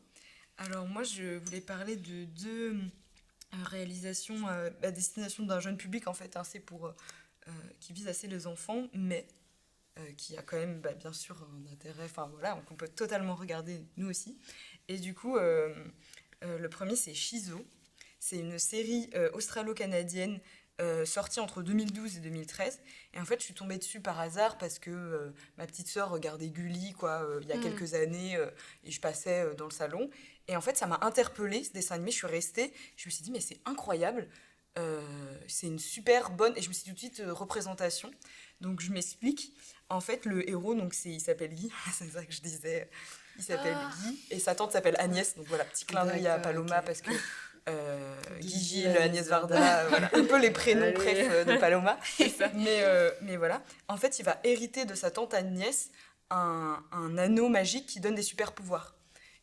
Alors moi, je voulais parler de 2 réalisations à destination d'un jeune public, en fait. C'est pour... qui vise assez les enfants, mais qui a quand même, bien sûr, un intérêt... qu'on peut totalement regarder, nous aussi. Et du coup, le premier, c'est Shizo. C'est une série australo-canadienne sortie entre 2012 et 2013. Et en fait, je suis tombée dessus par hasard parce que ma petite sœur regardait Gulli, il y a quelques années, et je passais dans le salon. Et en fait, ça m'a interpellée, ce dessin animé. Je suis restée, je me suis dit, mais c'est incroyable. C'est une super bonne... Et je me suis dit tout de suite, représentation. Donc, je m'explique. En fait, le héros, il s'appelle Guy. C'est ça que je disais. Il s'appelle Guy. Et sa tante s'appelle Agnès. Donc voilà, petit clin d'œil à Paloma, parce que... Guy Gilles, Agnès Varda, un peu les prénoms préf de Paloma. Mais voilà. En fait, il va hériter de sa tante Agnès un anneau magique qui donne des super pouvoirs.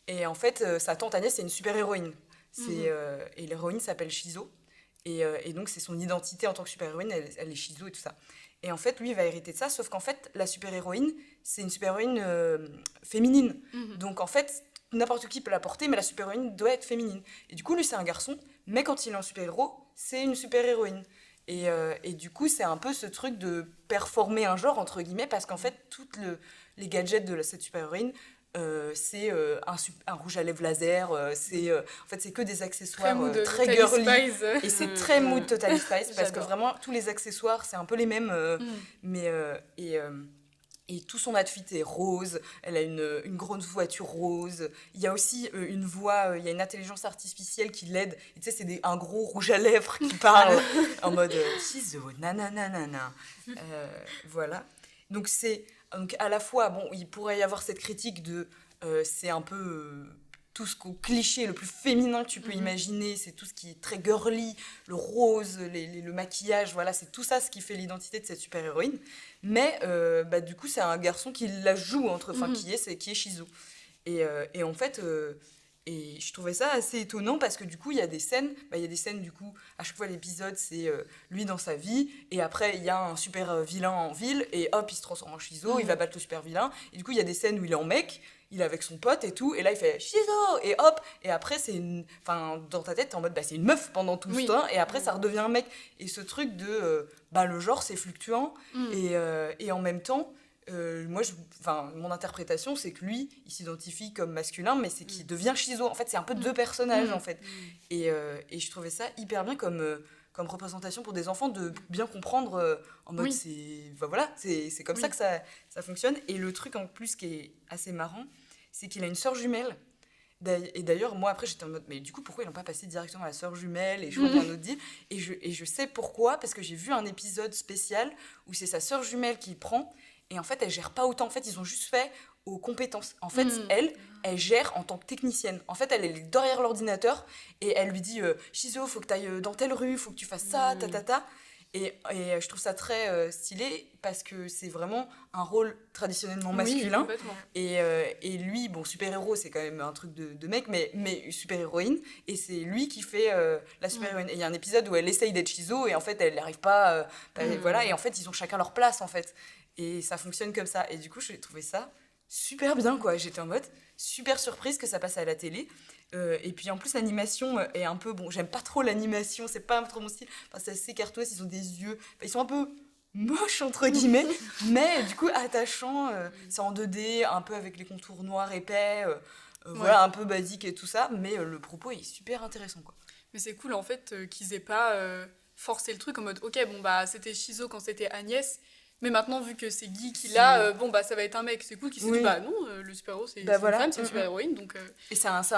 Et en fait, sa tante Agnès, c'est une super héroïne. Et l'héroïne s'appelle Shizo. Et donc, c'est son identité en tant que super héroïne, elle est Shizo et tout ça. Et en fait, lui, il va hériter de ça, sauf qu'en fait, la super héroïne, c'est une super héroïne féminine. Donc, en fait, n'importe qui peut la porter, mais la super-héroïne doit être féminine. Et du coup, lui, c'est un garçon, mais quand il est un super-héros, c'est une super-héroïne. Et du coup, c'est un peu ce truc de performer un genre, entre guillemets, parce qu'en fait, tous les gadgets de cette super-héroïne, c'est un rouge à lèvres laser, en fait, c'est que des accessoires très girly. Et c'est très mood Totally Spice, parce que vraiment, tous les accessoires, c'est un peu les mêmes, et tout son outfit est rose, elle a une grande voiture rose. Il y a aussi une voix, il y a une intelligence artificielle qui l'aide. Et tu sais, c'est un gros rouge à lèvres qui parle en mode Shizo, nanana. Voilà. Donc c'est Donc à la fois, bon, il pourrait y avoir cette critique de c'est un peu tout ce cliché le plus féminin que tu peux imaginer, c'est tout ce qui est très girly, le rose, le maquillage, voilà, c'est tout ça ce qui fait l'identité de cette super-héroïne. Mais du coup, c'est un garçon qui la joue, qui est Shizo. Et en fait... Et je trouvais ça assez étonnant parce que du coup, il y a des scènes, du coup, à chaque fois l'épisode, c'est lui dans sa vie, et après, il y a un super vilain en ville, et hop, il se transforme en Shizo, il va battre le super vilain, et du coup, il y a des scènes où il est en mec, il est avec son pote et tout, et là, il fait Shizo, et hop, et après, dans ta tête, t'es en mode, c'est une meuf pendant tout ce temps, et après, ça redevient un mec. Et ce truc de, le genre, c'est fluctuant, et en même temps, mon interprétation, c'est que lui, il s'identifie comme masculin, mais c'est qu'il devient Shizo. En fait, c'est un peu deux personnages, en fait. Et je trouvais ça hyper bien comme représentation pour des enfants, de bien comprendre en mode, c'est comme ça que ça fonctionne. Et le truc, en plus, qui est assez marrant, c'est qu'il a une sœur jumelle. Et d'ailleurs, moi, après, j'étais en mode, mais du coup, pourquoi ils n'ont pas passé directement à la sœur jumelle et joué un autre deal et je sais pourquoi, parce que j'ai vu un épisode spécial où c'est sa sœur jumelle qui prend. Et en fait, elle gère pas autant. En fait, ils ont juste fait aux compétences. En fait, elle gère en tant que technicienne. En fait, elle est derrière l'ordinateur et elle lui dit Shizo, faut que tu ailles dans telle rue, faut que tu fasses ça, ta. Et je trouve ça très stylé parce que c'est vraiment un rôle traditionnellement masculin. Et lui, bon, super-héros, c'est quand même un truc de mec, mais super-héroïne. Et c'est lui qui fait la super-héroïne. Et il y a un épisode où elle essaye d'être Shizo et en fait, elle n'y arrive pas. Voilà, et en fait, ils ont chacun leur place, en fait. Et ça fonctionne comme ça. Et du coup, j'ai trouvé ça super bien, quoi. J'étais en mode super surprise que ça passe à la télé. Et puis en plus, l'animation est un peu... Bon, j'aime pas trop l'animation, c'est pas trop mon style. Enfin, c'est assez cartoonesque, ils ont des yeux... Enfin, ils sont un peu moches, entre guillemets, mais du coup, attachants. C'est en 2D, un peu avec les contours noirs épais. Voilà, un peu basique et tout ça. Mais le propos est super intéressant, quoi. Mais c'est cool, en fait, qu'ils aient pas forcé le truc en mode, ok, bon, c'était Shizo quand c'était Agnès... Mais maintenant, vu que c'est Guy qui l'a, ça va être un mec. C'est cool qu'il s'est dit, non, le super-héros, c'est une femme, c'est une super-héroïne. Donc,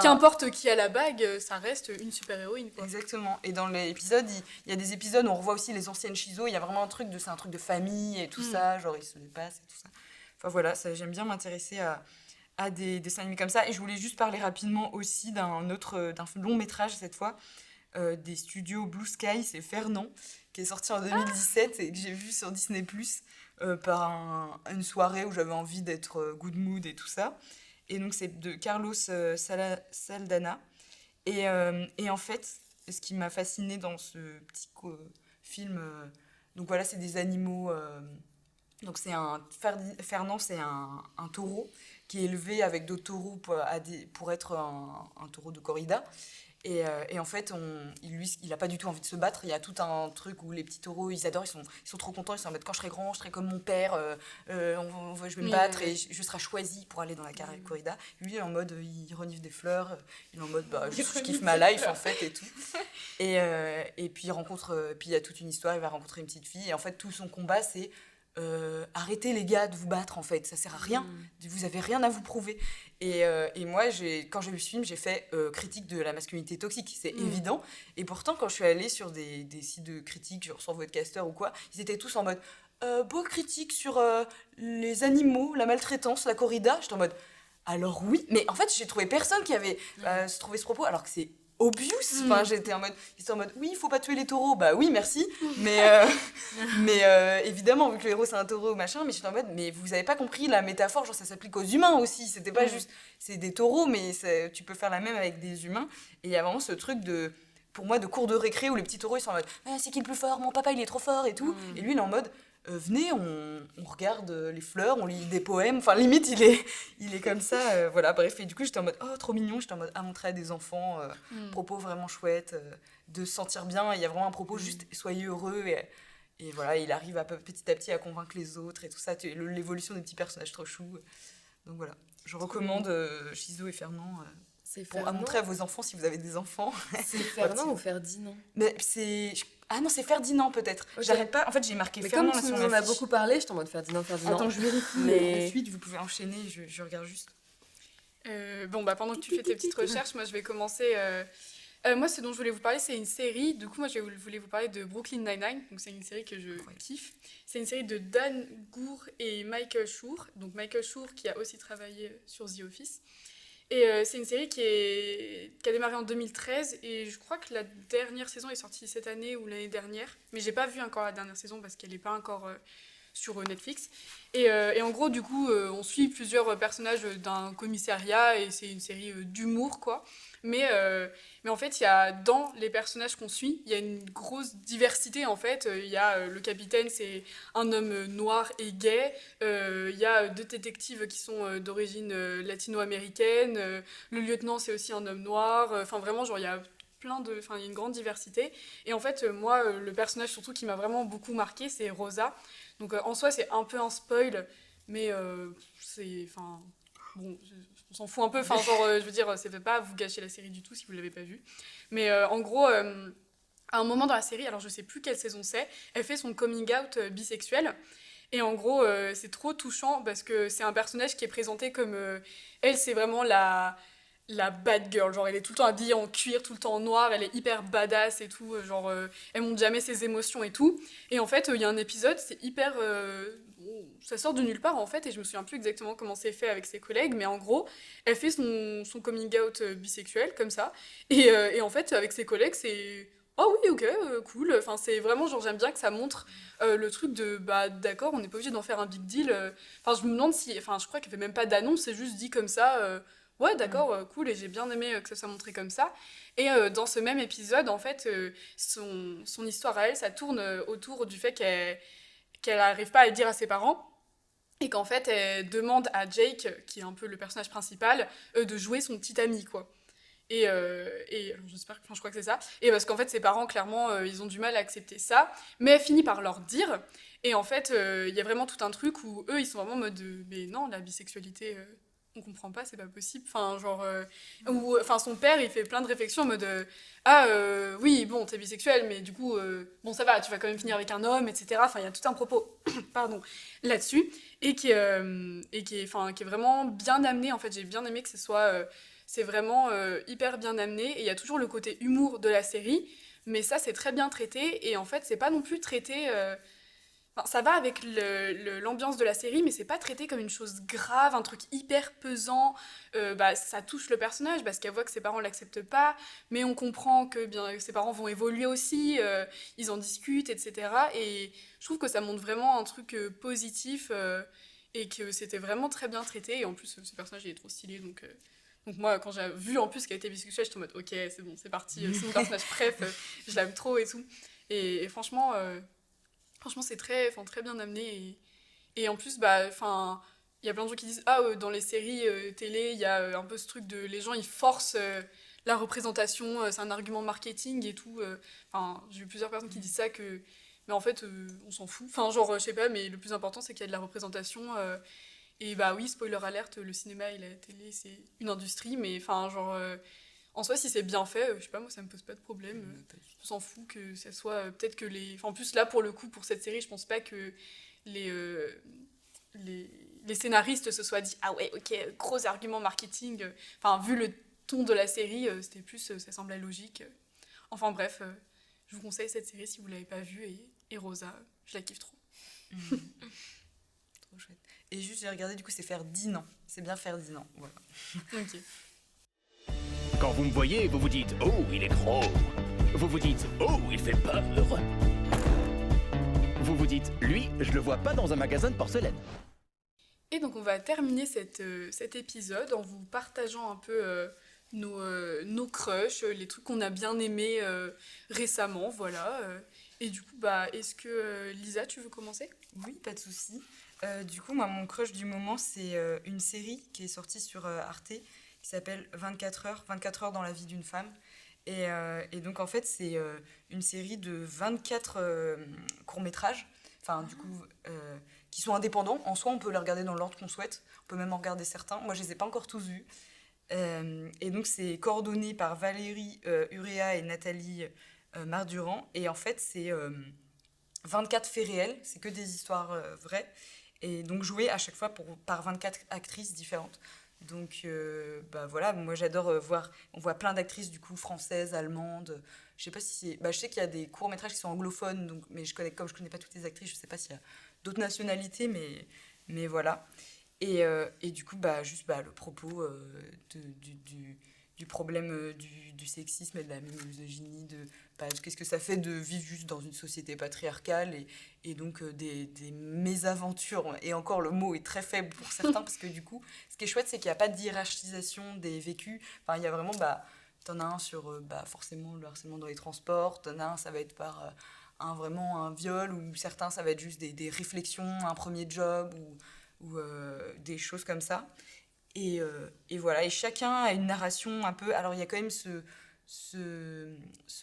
qu'importe qui a la bague, ça reste une super-héroïne, quoi. Exactement. Et dans l'épisode, il y a des épisodes où on revoit aussi les anciennes Shizo. Il y a vraiment c'est un truc de famille et tout ça. Genre, ils se dépassent et tout ça. Enfin, voilà, j'aime bien m'intéresser à des dessins animés comme ça. Et je voulais juste parler rapidement aussi d'un long métrage, cette fois, des studios Blue Sky. C'est Fernand, qui est sorti en 2017 et que j'ai vu sur Disney+, par une soirée où j'avais envie d'être good mood et tout ça. Et donc, c'est de Carlos Saldana. Et en fait, ce qui m'a fascinée dans ce petit film, donc voilà, c'est des animaux... donc, Fernand, c'est un taureau qui est élevé avec d'autres taureaux pour être un taureau de corrida. Et en fait, il a pas du tout envie de se battre. Il y a tout un truc où les petits taureaux, ils adorent, ils sont trop contents. Ils sont en mode, quand je serai grand, je serai comme mon père, je vais me battre et je serai choisi pour aller dans la corrida. Lui, il est en mode, il renifle des fleurs, il est en mode, je kiffe ma life en fait et tout. Et puis il y a toute une histoire, il va rencontrer une petite fille. Et en fait, tout son combat, c'est arrêtez les gars de vous battre, en fait, ça sert à rien, vous avez rien à vous prouver. Et moi, quand j'ai vu ce film, j'ai fait critique de la masculinité toxique, c'est évident. Et pourtant, quand je suis allée sur des sites de critique, genre sur Votecaster ou quoi, ils étaient tous en mode beau critique sur les animaux, la maltraitance, la corrida. J'étais en mode alors oui, mais en fait, j'ai trouvé personne qui avait trouvé ce propos, alors que c'est obvious. Enfin, j'étais en mode oui, il faut pas tuer les taureaux, bah oui, merci, mais évidemment, vu que le héros c'est un taureau machin, mais j'étais en mode, mais vous avez pas compris la métaphore, genre ça s'applique aux humains aussi, c'était pas juste, c'est des taureaux, mais tu peux faire la même avec des humains. Et il y a vraiment ce truc pour moi, de cours de récré où les petits taureaux ils sont en mode c'est qui le plus fort, mon papa il est trop fort et tout, et lui il est en mode venez, on regarde les fleurs, on lit des poèmes, enfin limite il est comme ça, voilà, bref. Et du coup j'étais en mode trop mignon, j'étais en mode à montrer à des enfants, propos vraiment chouettes, de se sentir bien. Il y a vraiment un propos juste soyez heureux, et voilà, il arrive petit à petit à convaincre les autres et tout ça, l'évolution des petits personnages trop choux. Donc voilà, je recommande Shizo et Fernand à montrer à vos enfants si vous avez des enfants. C'est Fernand ou Ferdinand? Mais ah non, c'est Ferdinand peut-être. Okay. J'arrête pas. En fait, j'ai marqué Fernand sur ma fiche. Mais comme tu en as beaucoup parlé, je t'en mode Ferdinand. Attends, je vérifie. Mais ensuite, vous pouvez enchaîner. Je regarde juste. Pendant que tu fais tes petites recherches, moi, je vais commencer Moi, ce dont je voulais vous parler, c'est une série. Du coup, moi, je voulais vous parler de Brooklyn Nine-Nine. Donc, c'est une série que je kiffe. C'est une série de Dan Gour et Michael Schur. Donc, Michael Schur qui a aussi travaillé sur The Office. Et c'est une série qui a démarré en 2013. Et je crois que la dernière saison est sortie cette année ou l'année dernière. Mais j'ai pas vu encore la dernière saison parce qu'elle n'est pas encore sur Netflix. Et en gros, du coup, on suit plusieurs personnages d'un commissariat et c'est une série d'humour, quoi. Mais en fait, dans les personnages qu'on suit, il y a une grosse diversité, en fait. Il y a le capitaine, c'est un homme noir et gay. Il y a 2 détectives qui sont d'origine latino-américaine. Le lieutenant, c'est aussi un homme noir. Enfin, vraiment, genre, il y a il y a une grande diversité. Et en fait, moi, le personnage surtout qui m'a vraiment beaucoup marqué, c'est Rosa. Donc en soi, c'est un peu un spoil, mais enfin, bon, on s'en fout un peu. Enfin, genre, je veux dire, ça ne fait pas vous gâcher la série du tout si vous ne l'avez pas vue. Mais en gros, à un moment dans la série, alors je sais plus quelle saison c'est, elle fait son coming out bisexuel. Et en gros, c'est trop touchant parce que c'est un personnage qui est présenté comme... elle, c'est vraiment la bad girl, genre elle est tout le temps habillée en cuir, tout le temps en noir, elle est hyper badass et tout, genre elle montre jamais ses émotions et tout. Et en fait, il y a un épisode, c'est hyper... ça sort de nulle part en fait, et je me souviens plus exactement comment c'est fait avec ses collègues, mais en gros, elle fait son coming out bisexuel, comme ça, et en fait, avec ses collègues, c'est... Oh oui, ok, cool. Enfin, c'est vraiment, genre, j'aime bien que ça montre le truc de, bah, d'accord, on n'est pas obligé d'en faire un big deal. Enfin, je me demande si... Enfin, je crois qu'elle fait même pas d'annonce, c'est juste dit comme ça... ouais, d'accord, cool, et j'ai bien aimé que ça soit montré comme ça. Et dans ce même épisode, en fait, son histoire à elle, ça tourne autour du fait qu'elle n'arrive pas à le dire à ses parents, et qu'en fait, elle demande à Jake, qui est un peu le personnage principal, de jouer son petit ami, quoi. Alors, j'espère, enfin, je crois que c'est ça. Et parce qu'en fait, ses parents, clairement, ils ont du mal à accepter ça, mais elle finit par leur dire. Et en fait, il y a vraiment tout un truc où eux, ils sont vraiment en mode mais non, la bisexualité... on comprend pas, c'est pas possible. Enfin, genre... enfin, son père, il fait plein de réflexions en mode... oui, bon, t'es bisexuel, mais du coup... bon, ça va, tu vas quand même finir avec un homme, etc. Enfin, il y a tout un propos, pardon, là-dessus. Et qui est vraiment bien amené. En fait, j'ai bien aimé que ce soit... c'est vraiment hyper bien amené. Et il y a toujours le côté humour de la série. Mais ça, c'est très bien traité. Et en fait, c'est pas non plus traité... Enfin, ça va avec l'ambiance de la série, mais c'est pas traité comme une chose grave, un truc hyper pesant. Bah, ça touche le personnage parce qu'elle voit que ses parents l'acceptent pas, mais on comprend que bien, ses parents vont évoluer aussi, ils en discutent, etc. Et je trouve que ça montre vraiment un truc positif et que c'était vraiment très bien traité. Et en plus, ce personnage il est trop stylé, donc moi, quand j'ai vu en plus qu'elle était bisexuelle, j'étais en mode ok, c'est bon, c'est parti, c'est mon personnage préf, je l'aime trop et tout. Et franchement... Franchement, c'est très bien amené. Et en plus, bah, il y a plein de gens qui disent dans les séries télé, il y a un peu ce truc de... Les gens, ils forcent la représentation, c'est un argument marketing et tout. J'ai vu plusieurs personnes qui disent ça, mais en fait, on s'en fout. Enfin, genre, je sais pas, mais le plus important, c'est qu'il y a de la représentation. Et bah oui, spoiler alerte, le cinéma et la télé, c'est une industrie, mais enfin, genre... en soi, si c'est bien fait, je sais pas, moi ça me pose pas de problème. On s'en fout que ça soit. Peut-être que les. Enfin, en plus, là, pour le coup, pour cette série, je pense pas que les scénaristes se soient dit ah ouais, ok, gros argument marketing. Enfin, vu le ton de la série, c'était plus. Ça semblait logique. Enfin, bref, je vous conseille cette série si vous l'avez pas vue. Et Rosa, je la kiffe trop. Trop chouette. Et juste, j'ai regardé, du coup, c'est Ferdinand. C'est bien Ferdinand, voilà. Ok. Quand vous me voyez, vous vous dites « Oh, il est gros ». Vous vous dites « Oh, il fait peur ». Vous vous dites « Lui, je le vois pas dans un magasin de porcelaine ». Et donc on va terminer cet épisode en vous partageant un peu nos crushs, les trucs qu'on a bien aimés récemment, voilà. Et du coup, bah, est-ce que Lisa, tu veux commencer ? Oui, pas de souci. Du coup, moi, mon crush du moment, c'est une série qui est sortie sur Arte, qui s'appelle 24 heures dans la vie d'une femme. Et donc, en fait, c'est une série de 24 courts-métrages, du coup, qui sont indépendants. En soi, on peut les regarder dans l'ordre qu'on souhaite. On peut même en regarder certains. Moi, je les ai pas encore tous vus. Et donc, c'est coordonné par Valérie Urea et Nathalie Mardurand. Et en fait, c'est 24 faits réels. C'est que des histoires vraies. Et donc, jouées à chaque fois par 24 actrices différentes. Donc, voilà, moi j'adore voir. On voit plein d'actrices du coup françaises, allemandes. Je sais pas si c'est. Je sais qu'il y a des courts-métrages qui sont anglophones, donc, mais comme je connais pas toutes les actrices, je sais pas s'il y a d'autres nationalités, mais voilà. Et du coup, le propos du problème du sexisme et de la misogynie, qu'est-ce que ça fait de vivre juste dans une société patriarcale et donc des mésaventures. Et encore, le mot est très faible pour certains, parce que du coup, ce qui est chouette, c'est qu'il n'y a pas de hiérarchisation des vécus. Enfin, il y a vraiment, t'en as un sur forcément le harcèlement dans les transports, t'en as un, ça va être par vraiment un viol, ou certains, ça va être juste des réflexions, un premier job, ou des choses comme ça. Et voilà, et chacun a une narration un peu. Alors il y a quand même ce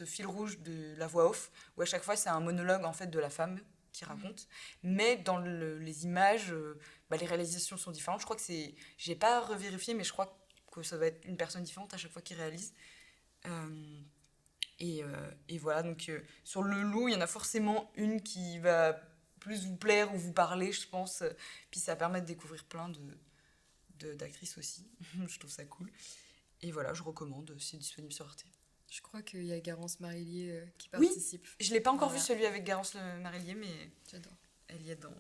fil rouge de la voix off, où à chaque fois c'est un monologue en fait de la femme qui raconte, mais dans les images, les réalisations sont différentes. Je crois que j'ai pas revérifié, mais je crois que ça va être une personne différente à chaque fois qui réalise. Et voilà, donc sur le lot, il y en a forcément une qui va plus vous plaire ou vous parler, je pense. Puis ça permet de découvrir plein d'actrices aussi. Je trouve ça cool. Et voilà, je recommande, c'est disponible sur Arte. Je crois qu'il y a Garance Marillier qui participe. Oui, je l'ai pas encore vu celui avec Garance Marillier, mais j'adore. Elle y est dedans.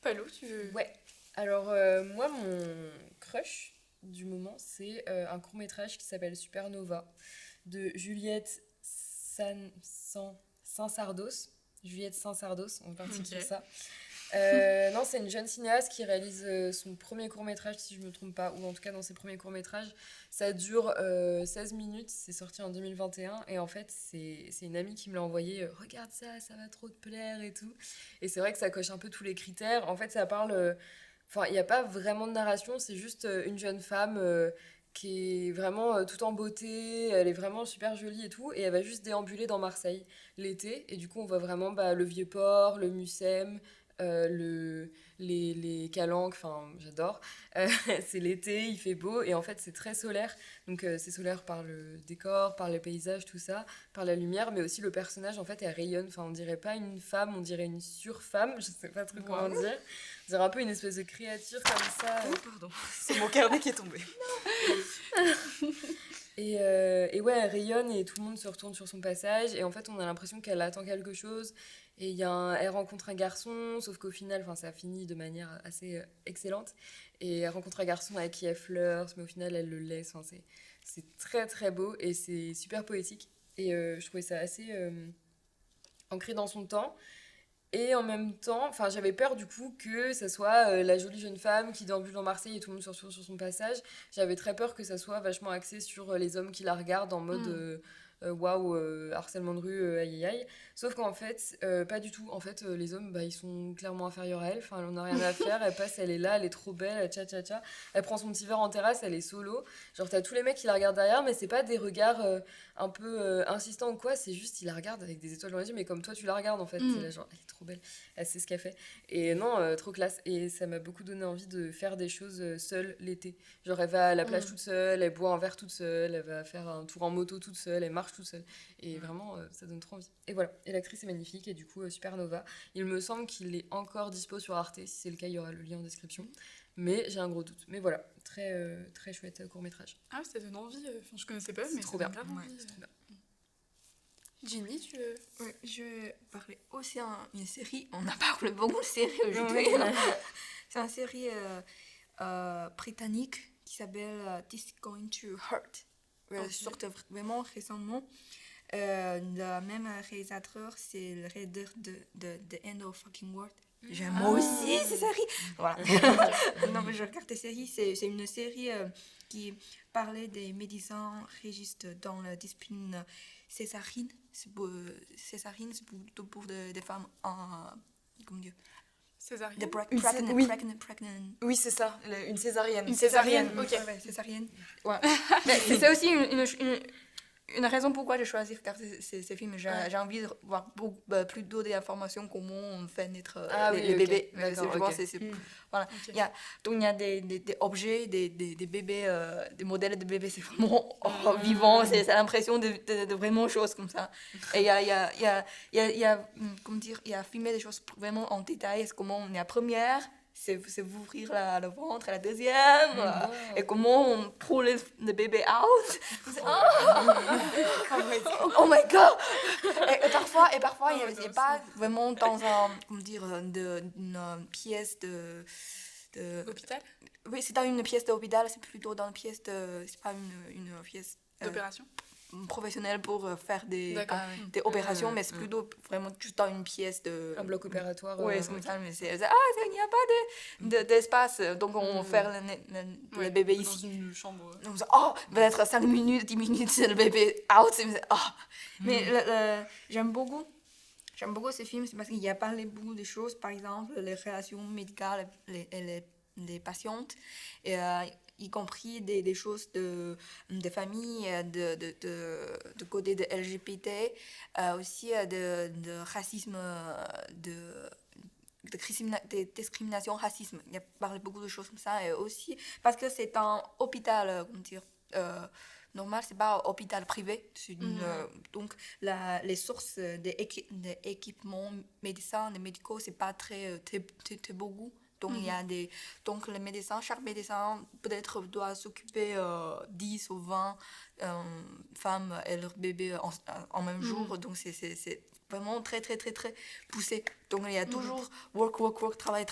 Palou, tu veux... Ouais. Alors, moi, mon crush du moment, c'est un court-métrage qui s'appelle Supernova, de Juliette Saint-Sardos. Juliette Saint-Sardos, on va partir sur ça. Non, c'est une jeune cinéaste qui réalise son premier court-métrage, si je ne me trompe pas, ou en tout cas dans ses premiers courts-métrages. Ça dure 16 minutes, c'est sorti en 2021, et en fait, c'est une amie qui me l'a envoyé. Regarde ça, ça va trop te plaire et tout. Et c'est vrai que ça coche un peu tous les critères. En fait, ça parle... Enfin, il n'y a pas vraiment de narration, c'est juste une jeune femme qui est vraiment toute en beauté, elle est vraiment super jolie et tout, et elle va juste déambuler dans Marseille l'été, et du coup, on voit vraiment le Vieux-Port, le Mucem, les calanques, enfin j'adore. C'est l'été, il fait beau et en fait c'est très solaire, donc c'est solaire par le décor, par les paysages, tout ça, par la lumière, mais aussi le personnage en fait elle rayonne. Enfin on dirait pas une femme, on dirait une surfemme, je sais pas trop comment dire, on dirait un peu une espèce de créature comme ça. Oh pardon, c'est mon carnet qui est tombé. Et ouais, elle rayonne et tout le monde se retourne sur son passage, et en fait on a l'impression qu'elle attend quelque chose. Et elle rencontre un garçon, sauf qu'au final, ça finit de manière assez excellente. Et elle rencontre un garçon avec qui elle flirte, mais au final, elle le laisse. C'est très très beau et c'est super poétique. Et je trouvais ça assez ancré dans son temps. Et en même temps, j'avais peur du coup que ça soit la jolie jeune femme qui déambule dans Marseille et tout le monde se retourne sur son passage. J'avais très peur que ça soit vachement axé sur les hommes qui la regardent en mode... waouh, harcèlement de rue, aïe aïe aïe. Sauf qu'en fait, pas du tout. En fait, les hommes, ils sont clairement inférieurs à elle. Enfin, elle en a rien à faire. Elle passe, elle est là, elle est trop belle, elle tcha tcha tcha. Elle prend son petit verre en terrasse, elle est solo. Genre, t'as tous les mecs qui la regardent derrière, mais c'est pas des regards un peu insistants ou quoi. C'est juste, ils la regardent avec des étoiles dans les yeux, mais comme toi, tu la regardes en fait. C'est là, genre, elle est trop belle, elle sait ce qu'elle fait. Et non, trop classe. Et ça m'a beaucoup donné envie de faire des choses seule l'été. Genre, elle va à la plage toute seule, elle boit un verre toute seule, elle va faire un tour en moto toute seule, elle marche toute seule. Et vraiment, ça donne trop envie. Et voilà. Et l'actrice est magnifique. Et du coup, Supernova. Il me semble qu'il est encore dispo sur Arte. Si c'est le cas, il y aura le lien en description. Mais j'ai un gros doute. Mais voilà. Très, très chouette court-métrage. Ah, ça donne envie. Je connaissais pas, mais trop bien. C'est trop bien. Ginny, tu veux... Ouais, je vais parler aussi d'une série. On a parlé beaucoup de séries aujourd'hui. C'est une série britannique qui s'appelle This Is Going to Hurt. Elle sort vraiment récemment. Le même réalisateur, c'est le réalisateur de The End of Fucking World. J'aime aussi cette série. Voilà. Non, mais je regarde cette série. C'est une série qui parlait des médecins régistes dans la discipline césarienne. Césarienne, c'est plutôt pour des femmes comment dire, césarienne. Pregnant. Oui, c'est ça, une césarienne. Une césarienne, ok. Ouais, césarienne. Ouais. C'est aussi une raison pourquoi j'ai choisi de regarder ces films. J'ai envie de voir plus d'informations comment on fait naître les bébés. Voilà. Okay. Il y a des objets, des bébés, des modèles de bébés, c'est vraiment vivant, c'est l'impression de vraiment choses comme ça. Et il y a filmé des choses vraiment en détail, comment on est la première c'est ouvrir le ventre à la deuxième, et comment on prend le bébé out. Oh my god! Et parfois, il n'y a pas vraiment dans une pièce de... Hôpital? Oui, c'est dans une pièce d'hôpital, c'est plutôt dans une pièce de... C'est pas une pièce... D'opération? Professionnelle pour faire des opérations, mais c'est plutôt vraiment juste dans une pièce de... Un bloc opératoire. Oui, c'est comme ça, mais il n'y a pas d'espace, donc on va faire le bébé ici. Dans une chambre. Donc, peut-être 5 minutes, 10 minutes, le bébé out. Mais j'aime beaucoup ce film, c'est parce qu'il y a parlé beaucoup de choses, par exemple, les relations médicales et les patientes, et, y compris des choses de famille, de côté de LGBT, aussi de racisme, de discrimination, racisme. Il y a parlé beaucoup de choses comme ça, et aussi parce que c'est un hôpital, comment dire, normal, c'est pas un hôpital privé. Donc, les sources des équipements médicaux, c'est pas très beaucoup. Donc, il y a donc les médecins, chaque médecin peut-être doit s'occuper 10 ou 20 femmes et leur bébé en même jour. Donc, c'est vraiment très, très, très, très poussé. Donc, il y a toujours work, travail.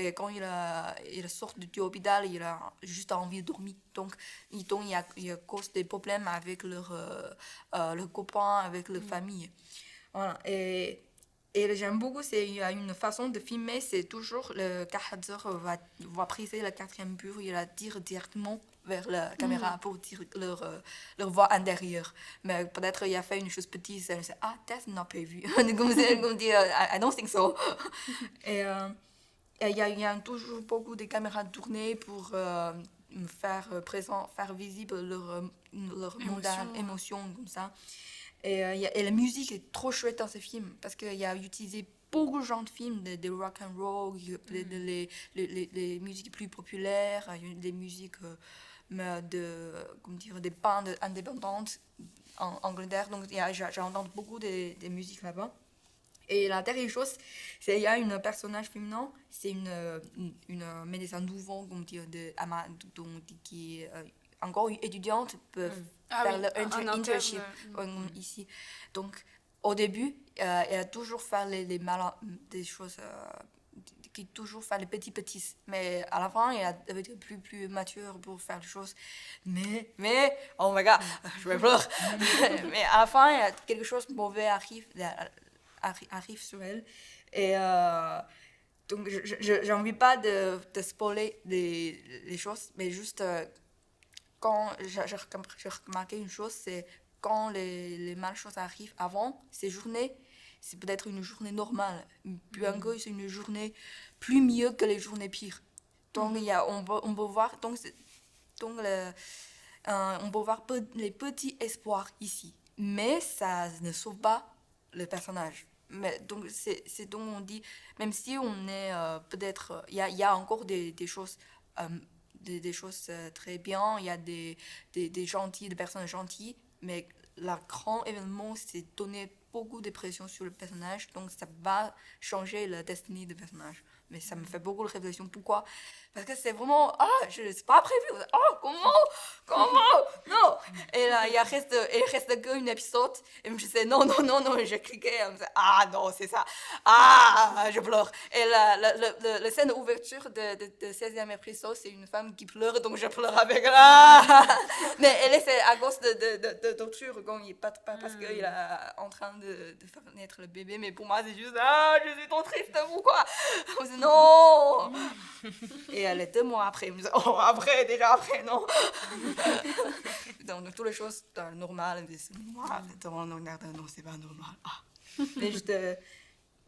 Et quand il sort du hôpital, il a juste envie de dormir. Donc il y a cause des problèmes avec leurs copains, avec leur famille. Voilà. Et j'aime beaucoup, il y a une façon de filmer, c'est toujours le cadreur va briser le quatrième mur, il va dire directement vers la caméra pour dire leur voix intérieure. Mais peut-être il a fait une chose petite, et c'est that's not prévu. Comme dire, I don't think so. Et il y a toujours beaucoup de caméras tournées pour faire visible leur émotion comme ça. Et la musique est trop chouette dans ce film parce qu'il y a utilisé beaucoup de genres de films, des rock and roll, les musiques plus populaires, des musiques des bandes indépendantes en Angleterre. Donc j'ai entendu beaucoup de musiques là-bas. Et la dernière chose, c'est qu'il y a un personnage féminin, c'est une médecin nouveau, qui est encore une étudiante, peut faire l'internship ici. Donc, au début, elle a toujours fait des choses, qui toujours fait les petits. Mais à la fin, elle a été plus mature pour faire les choses. Mais, oh my god, je vais pleurer. Mais à la fin, il y a quelque chose de mauvais arrive sur elle. Et donc, j'ai envie pas de spoiler les choses, mais juste quand j'ai remarqué une chose, c'est quand les mal choses arrivent avant ces journées, c'est peut-être une journée normale, bien que c'est une journée plus mieux que les journées pires. Donc on peut voir on peut voir les petits espoirs ici, mais ça ne sauve pas le personnage. Mais donc c'est donc on dit, même si on est peut-être il y a encore des choses des choses très bien, il y a des personnes gentilles, mais le grand événement, c'est donner beaucoup de pression sur le personnage, donc ça va changer la destinée du personnage. Mais ça me fait beaucoup de réflexion. Pourquoi? Parce que c'est vraiment, c'est pas prévu. Comment? Non. Et là, il reste qu'un épisode. Et je me disais, non, j'ai cliqué. Je me disais, non, c'est ça. Je pleure. Et la scène d'ouverture de 16e épisode, c'est une femme qui pleure, donc je pleure avec elle. Mais elle est à cause de torture, parce qu'il est en train de faire naître le bébé. Mais pour moi, c'est juste, je suis trop triste, pourquoi? Non. Et elle est 2 mois après. Elle me dit, après, non. Donc, toutes les choses normales, c'est normal. Non, c'est pas normal. Mais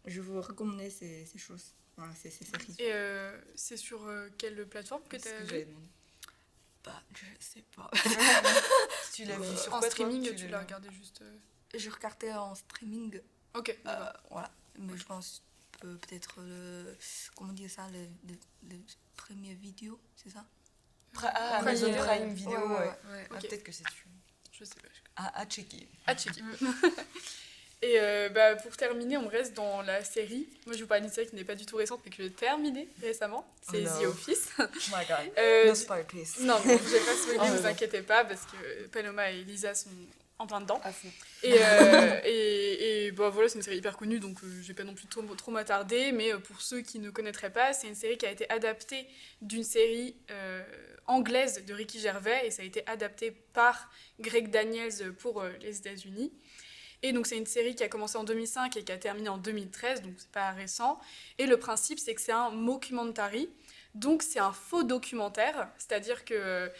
je vous recommande ces choses. Voilà, c'est séries. Et c'est sur quelle plateforme que tu as vu? Je sais pas. Tu l'as vu sur en quoi, streaming, toi, tu l'as regardé juste Je regardais en streaming. Ok. Voilà. Mais je pense peut-être comment dire ça, le premier vidéo, c'est ça? Amazon Prime Video, ouais. Ok. Peut-être que c'est dessus. Je sais pas. À checker. À checker. Et pour terminer, on reste dans la série. Moi, je vous parle d'une série qui n'est pas du tout récente, mais que j'ai terminée récemment. C'est The Office. Oh my god. No spoil, please. Non, je vais pas spoiler, ne vous inquiétez pas, parce que Paloma et Lisa sont en plein dedans. À fond. Et voilà, c'est une série hyper connue, donc je vais pas non plus trop m'attarder. Mais pour ceux qui ne connaîtraient pas, c'est une série qui a été adaptée d'une série anglaise de Ricky Gervais, et ça a été adapté par Greg Daniels pour les États-Unis. Et donc c'est une série qui a commencé en 2005 et qui a terminé en 2013, donc c'est pas récent. Et le principe, c'est que c'est un mockumentary, donc c'est un faux documentaire, c'est-à-dire que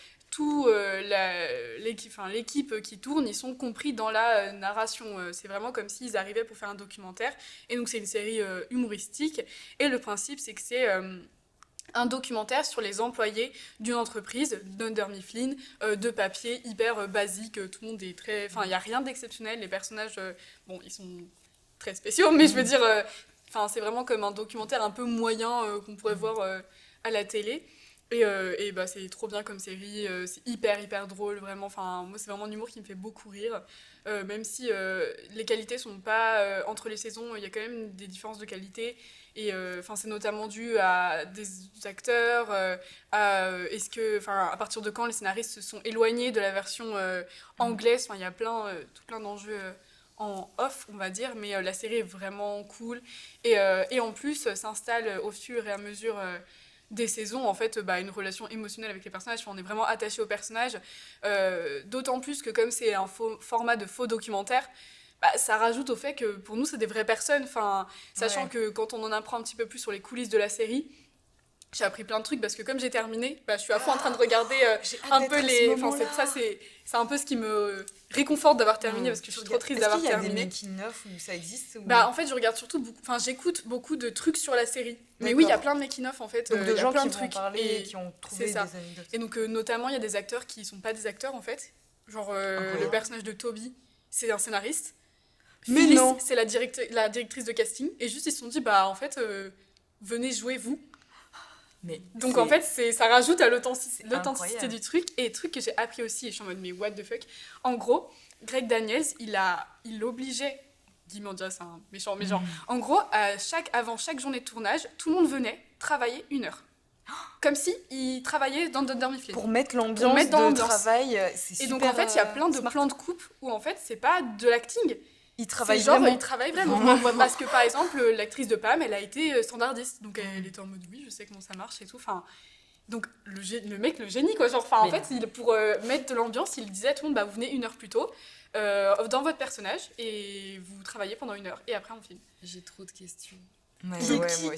l'équipe qui tourne, ils sont compris dans la narration. C'est vraiment comme s'ils arrivaient pour faire un documentaire. Et donc c'est une série humoristique. Et le principe, c'est que c'est un documentaire sur les employés d'une entreprise, Dunder Mifflin, de papier, hyper basique. Tout le monde est très... Enfin, il n'y a rien d'exceptionnel. Les personnages, ils sont très spéciaux, mais je veux dire... c'est vraiment comme un documentaire un peu moyen qu'on pourrait voir à la télé. Et c'est trop bien comme série, c'est hyper drôle, vraiment. Moi, c'est vraiment un humour qui me fait beaucoup rire. Même si les qualités sont pas... entre les saisons, il y a quand même des différences de qualité. Et c'est notamment dû à des acteurs, à partir de quand les scénaristes se sont éloignés de la version anglaise. Il y a tout plein d'enjeux en off, on va dire, mais la série est vraiment cool. Et en plus, s'installe au fur et à mesure des saisons, en fait, une relation émotionnelle avec les personnages. On est vraiment attaché aux personnages. D'autant plus que comme c'est un format de faux documentaire, ça rajoute au fait que pour nous, c'est des vraies personnes. Sachant que quand on en apprend un petit peu plus sur les coulisses de la série, j'ai appris plein de trucs parce que comme j'ai terminé, je suis à fond en train de regarder un peu les... c'est un peu ce qui me réconforte d'avoir terminé parce que je suis trop triste d'avoir terminé. Est-ce qu'il y a des making-of où ça existe ou... En fait, je regarde surtout j'écoute beaucoup de trucs sur la série. Mais oui, il y a plein de making-of en fait. Donc de gens plein qui de trucs vont parler et qui ont trouvé des anecdotes. Et donc notamment, il y a des acteurs qui sont pas des acteurs en fait. Genre le personnage de Toby, c'est un scénariste. Mais Phyllis, non. c'est la directrice de casting. Et juste, ils se sont dit, en fait, venez jouer vous. Mais donc en fait, ça rajoute à l'authenticité incroyable. du truc. Et truc que j'ai appris aussi, et je suis en mode, mais what the fuck. En gros, Greg Daniels, il obligeait, dis-moi, c'est un méchant, mais genre, en gros, avant chaque journée de tournage, tout le monde venait travailler 1 heure. Comme si il travaillait dans Dunder Mifflin. Pour mettre l'ambiance de travail, c'est super... Et donc en fait, il y a plein de plans de coupe où en fait, c'est pas de l'acting. Il travaille vraiment. Parce que par exemple, l'actrice de Pam, elle a été standardiste. Donc elle était en mode oui, je sais comment ça marche et tout. Donc le mec, le génie quoi. En fait, pour mettre de l'ambiance, il disait à tout le monde, vous venez 1 heure plus tôt dans votre personnage et vous travaillez pendant 1 heure. Et après, on filme. J'ai trop de questions.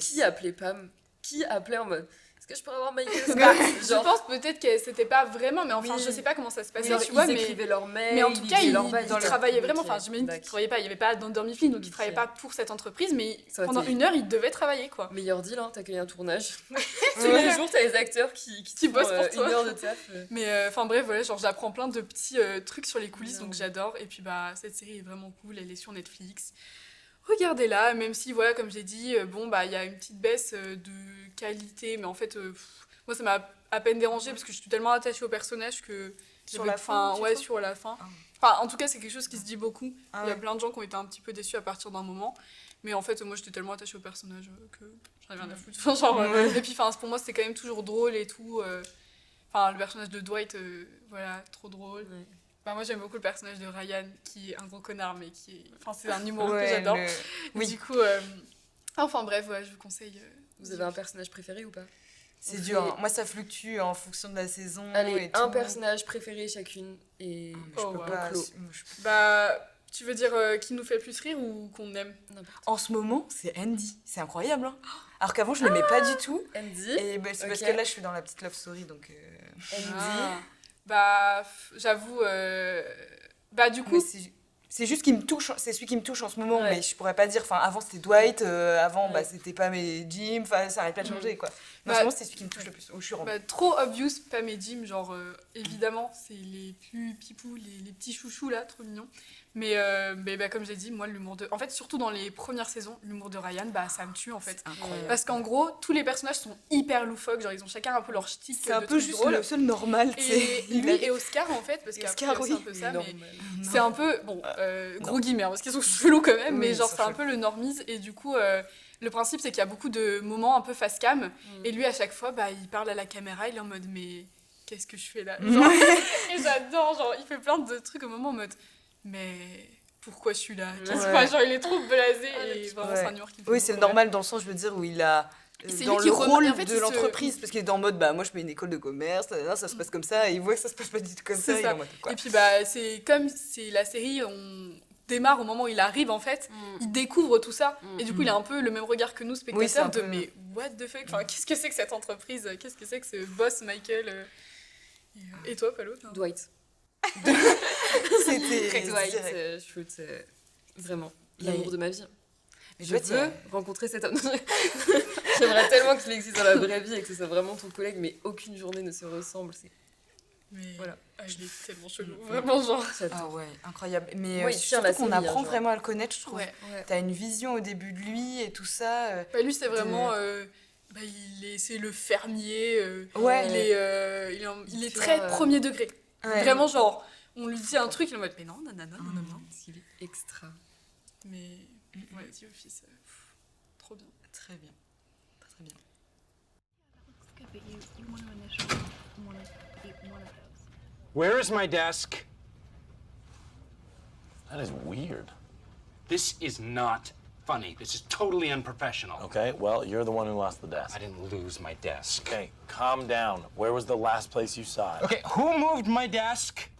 Qui appelait Pam? Qui appelait en mode... Est-ce que je peux avoir Michael Scott? Je pense peut-être que c'était pas vraiment, mais enfin, je sais pas comment ça se passait, tu vois. Ils écrivaient leur mail, mais en tout cas, ils travaillaient vraiment. Okay. Enfin, j'imagine qu'ils travaillaient pas. Il y avait pas Dunder Mifflin, donc ils travaillaient pas pour cette entreprise, mais pendant 1 heure, ils devaient travailler, quoi. Meilleur deal, t'accueilles un tournage. Tous les jours, t'as les acteurs qui bossent pour toi. 1 heure de taf. Mais enfin bref, voilà, j'apprends plein de petits trucs sur les coulisses, donc j'adore. Et puis cette série est vraiment cool, elle est sur Netflix. Regardez-la, même si, voilà, comme j'ai dit, il y a une petite baisse de qualité, mais en fait, moi, ça m'a à peine dérangée parce que je suis tellement attachée au personnage que... Sur la fin. Enfin, en tout cas, c'est quelque chose qui se dit beaucoup. Il y a plein de gens qui ont été un petit peu déçus à partir d'un moment. Mais en fait, moi, j'étais tellement attachée au personnage que j'en avais rien à foutre. Et puis, pour moi, c'était quand même toujours drôle et tout. Le personnage de Dwight, trop drôle. Ouais. Moi, j'aime beaucoup le personnage de Ryan, qui est un gros connard, mais qui est... c'est un humour que j'adore. Oui. Du coup, bref, je vous conseille... Vous avez un personnage préféré ou pas? C'est dur. Moi, ça fluctue en fonction de la saison. Allez, un personnage préféré chacune et je peux pas. Tu veux dire qui nous fait le plus rire ou qu'on aime? En ce moment, c'est Andy. C'est incroyable. Hein. Alors qu'avant, je l'aimais pas du tout. Andy. Et c'est parce que là, je suis dans la petite love story, donc. Andy. J'avoue. Du coup. C'est juste qu'il me touche, c'est celui qui me touche en ce moment, mais je pourrais pas dire, avant c'était Dwight, avant c'était Pam et Jim, ça arrête pas de changer quoi. Mais en ce moment c'est celui qui me touche le plus, je suis trop obvious, Pam et Jim, évidemment, c'est les plus pipous, les petits chouchous là, trop mignons. Mais comme j'ai dit, moi, l'humour de... En fait, surtout dans les premières saisons, l'humour de Ryan, ça me tue, en fait. Incroyable. Parce qu'en gros, tous les personnages sont hyper loufoques, genre ils ont chacun un peu leur shtick. C'est un peu juste le seul normal, tu sais. Et lui et Oscar, en fait, parce qu'Oscar, c'est un peu ça, mais c'est un peu... Bon, gros guillemets, parce qu'ils sont chelous quand même, mais genre c'est un peu le normise. Et du coup, le principe, c'est qu'il y a beaucoup de moments un peu face cam. Et lui, à chaque fois, il parle à la caméra, il est en mode, mais qu'est-ce que je fais là genre, et j'adore, genre, il fait plein de trucs au moment en mode... Mais pourquoi je suis là? Genre, il est trop blasé et vraiment, c'est un humour qui me fait Oui, c'est le normal dans le sens, je veux dire, où il a dans le rôle en fait, de l'entreprise, parce qu'il est en mode, moi je mets une école de commerce, ça se passe comme ça, et il voit que ça se passe pas du tout comme ça. Il est en mode, quoi. Et puis, c'est comme c'est la série, on démarre au moment où il arrive, en fait, il découvre tout ça, et du coup, il a un peu le même regard que nous, spectateurs, de mais what the fuck, enfin, qu'est-ce que c'est que cette entreprise? Qu'est-ce que c'est que ce boss, Michael? Et toi, Palo? Dwight. C'était Dwight, Schrute, vraiment l'amour de ma vie. Je veux rencontrer cet homme. J'aimerais tellement qu'il existe dans la vraie vie et que ce soit vraiment ton collègue, mais aucune journée ne se ressemble. Mais voilà, il est tellement chelou, vraiment genre. Ah ouais, incroyable. Mais surtout qu'on apprend vraiment à le connaître, je trouve. Ouais. T'as une vision au début de lui et tout ça. Lui, c'est vraiment... c'est le fermier. Il est très premier degré. Ouais. Vraiment, genre, on lui dit un truc, il est en mode, mais non. Il est extra. Mais, ouais, The Office, trop bien. Très bien. Très bien. Where is my desk? That is weird. This is not funny. This is totally unprofessional. Okay, well, you're the one who lost the desk. I didn't lose my desk. Okay, calm down. Where was the last place you saw it? Okay, who moved my desk?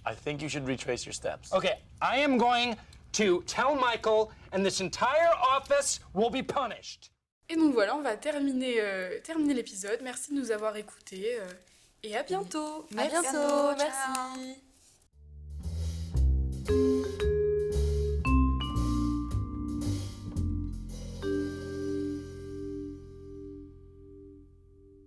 I think you should retrace your steps. Okay, I am going to tell Michael, and this entire office will be punished. Et donc voilà, on va terminer l'épisode. Merci de nous avoir écoutés et à bientôt. Merci.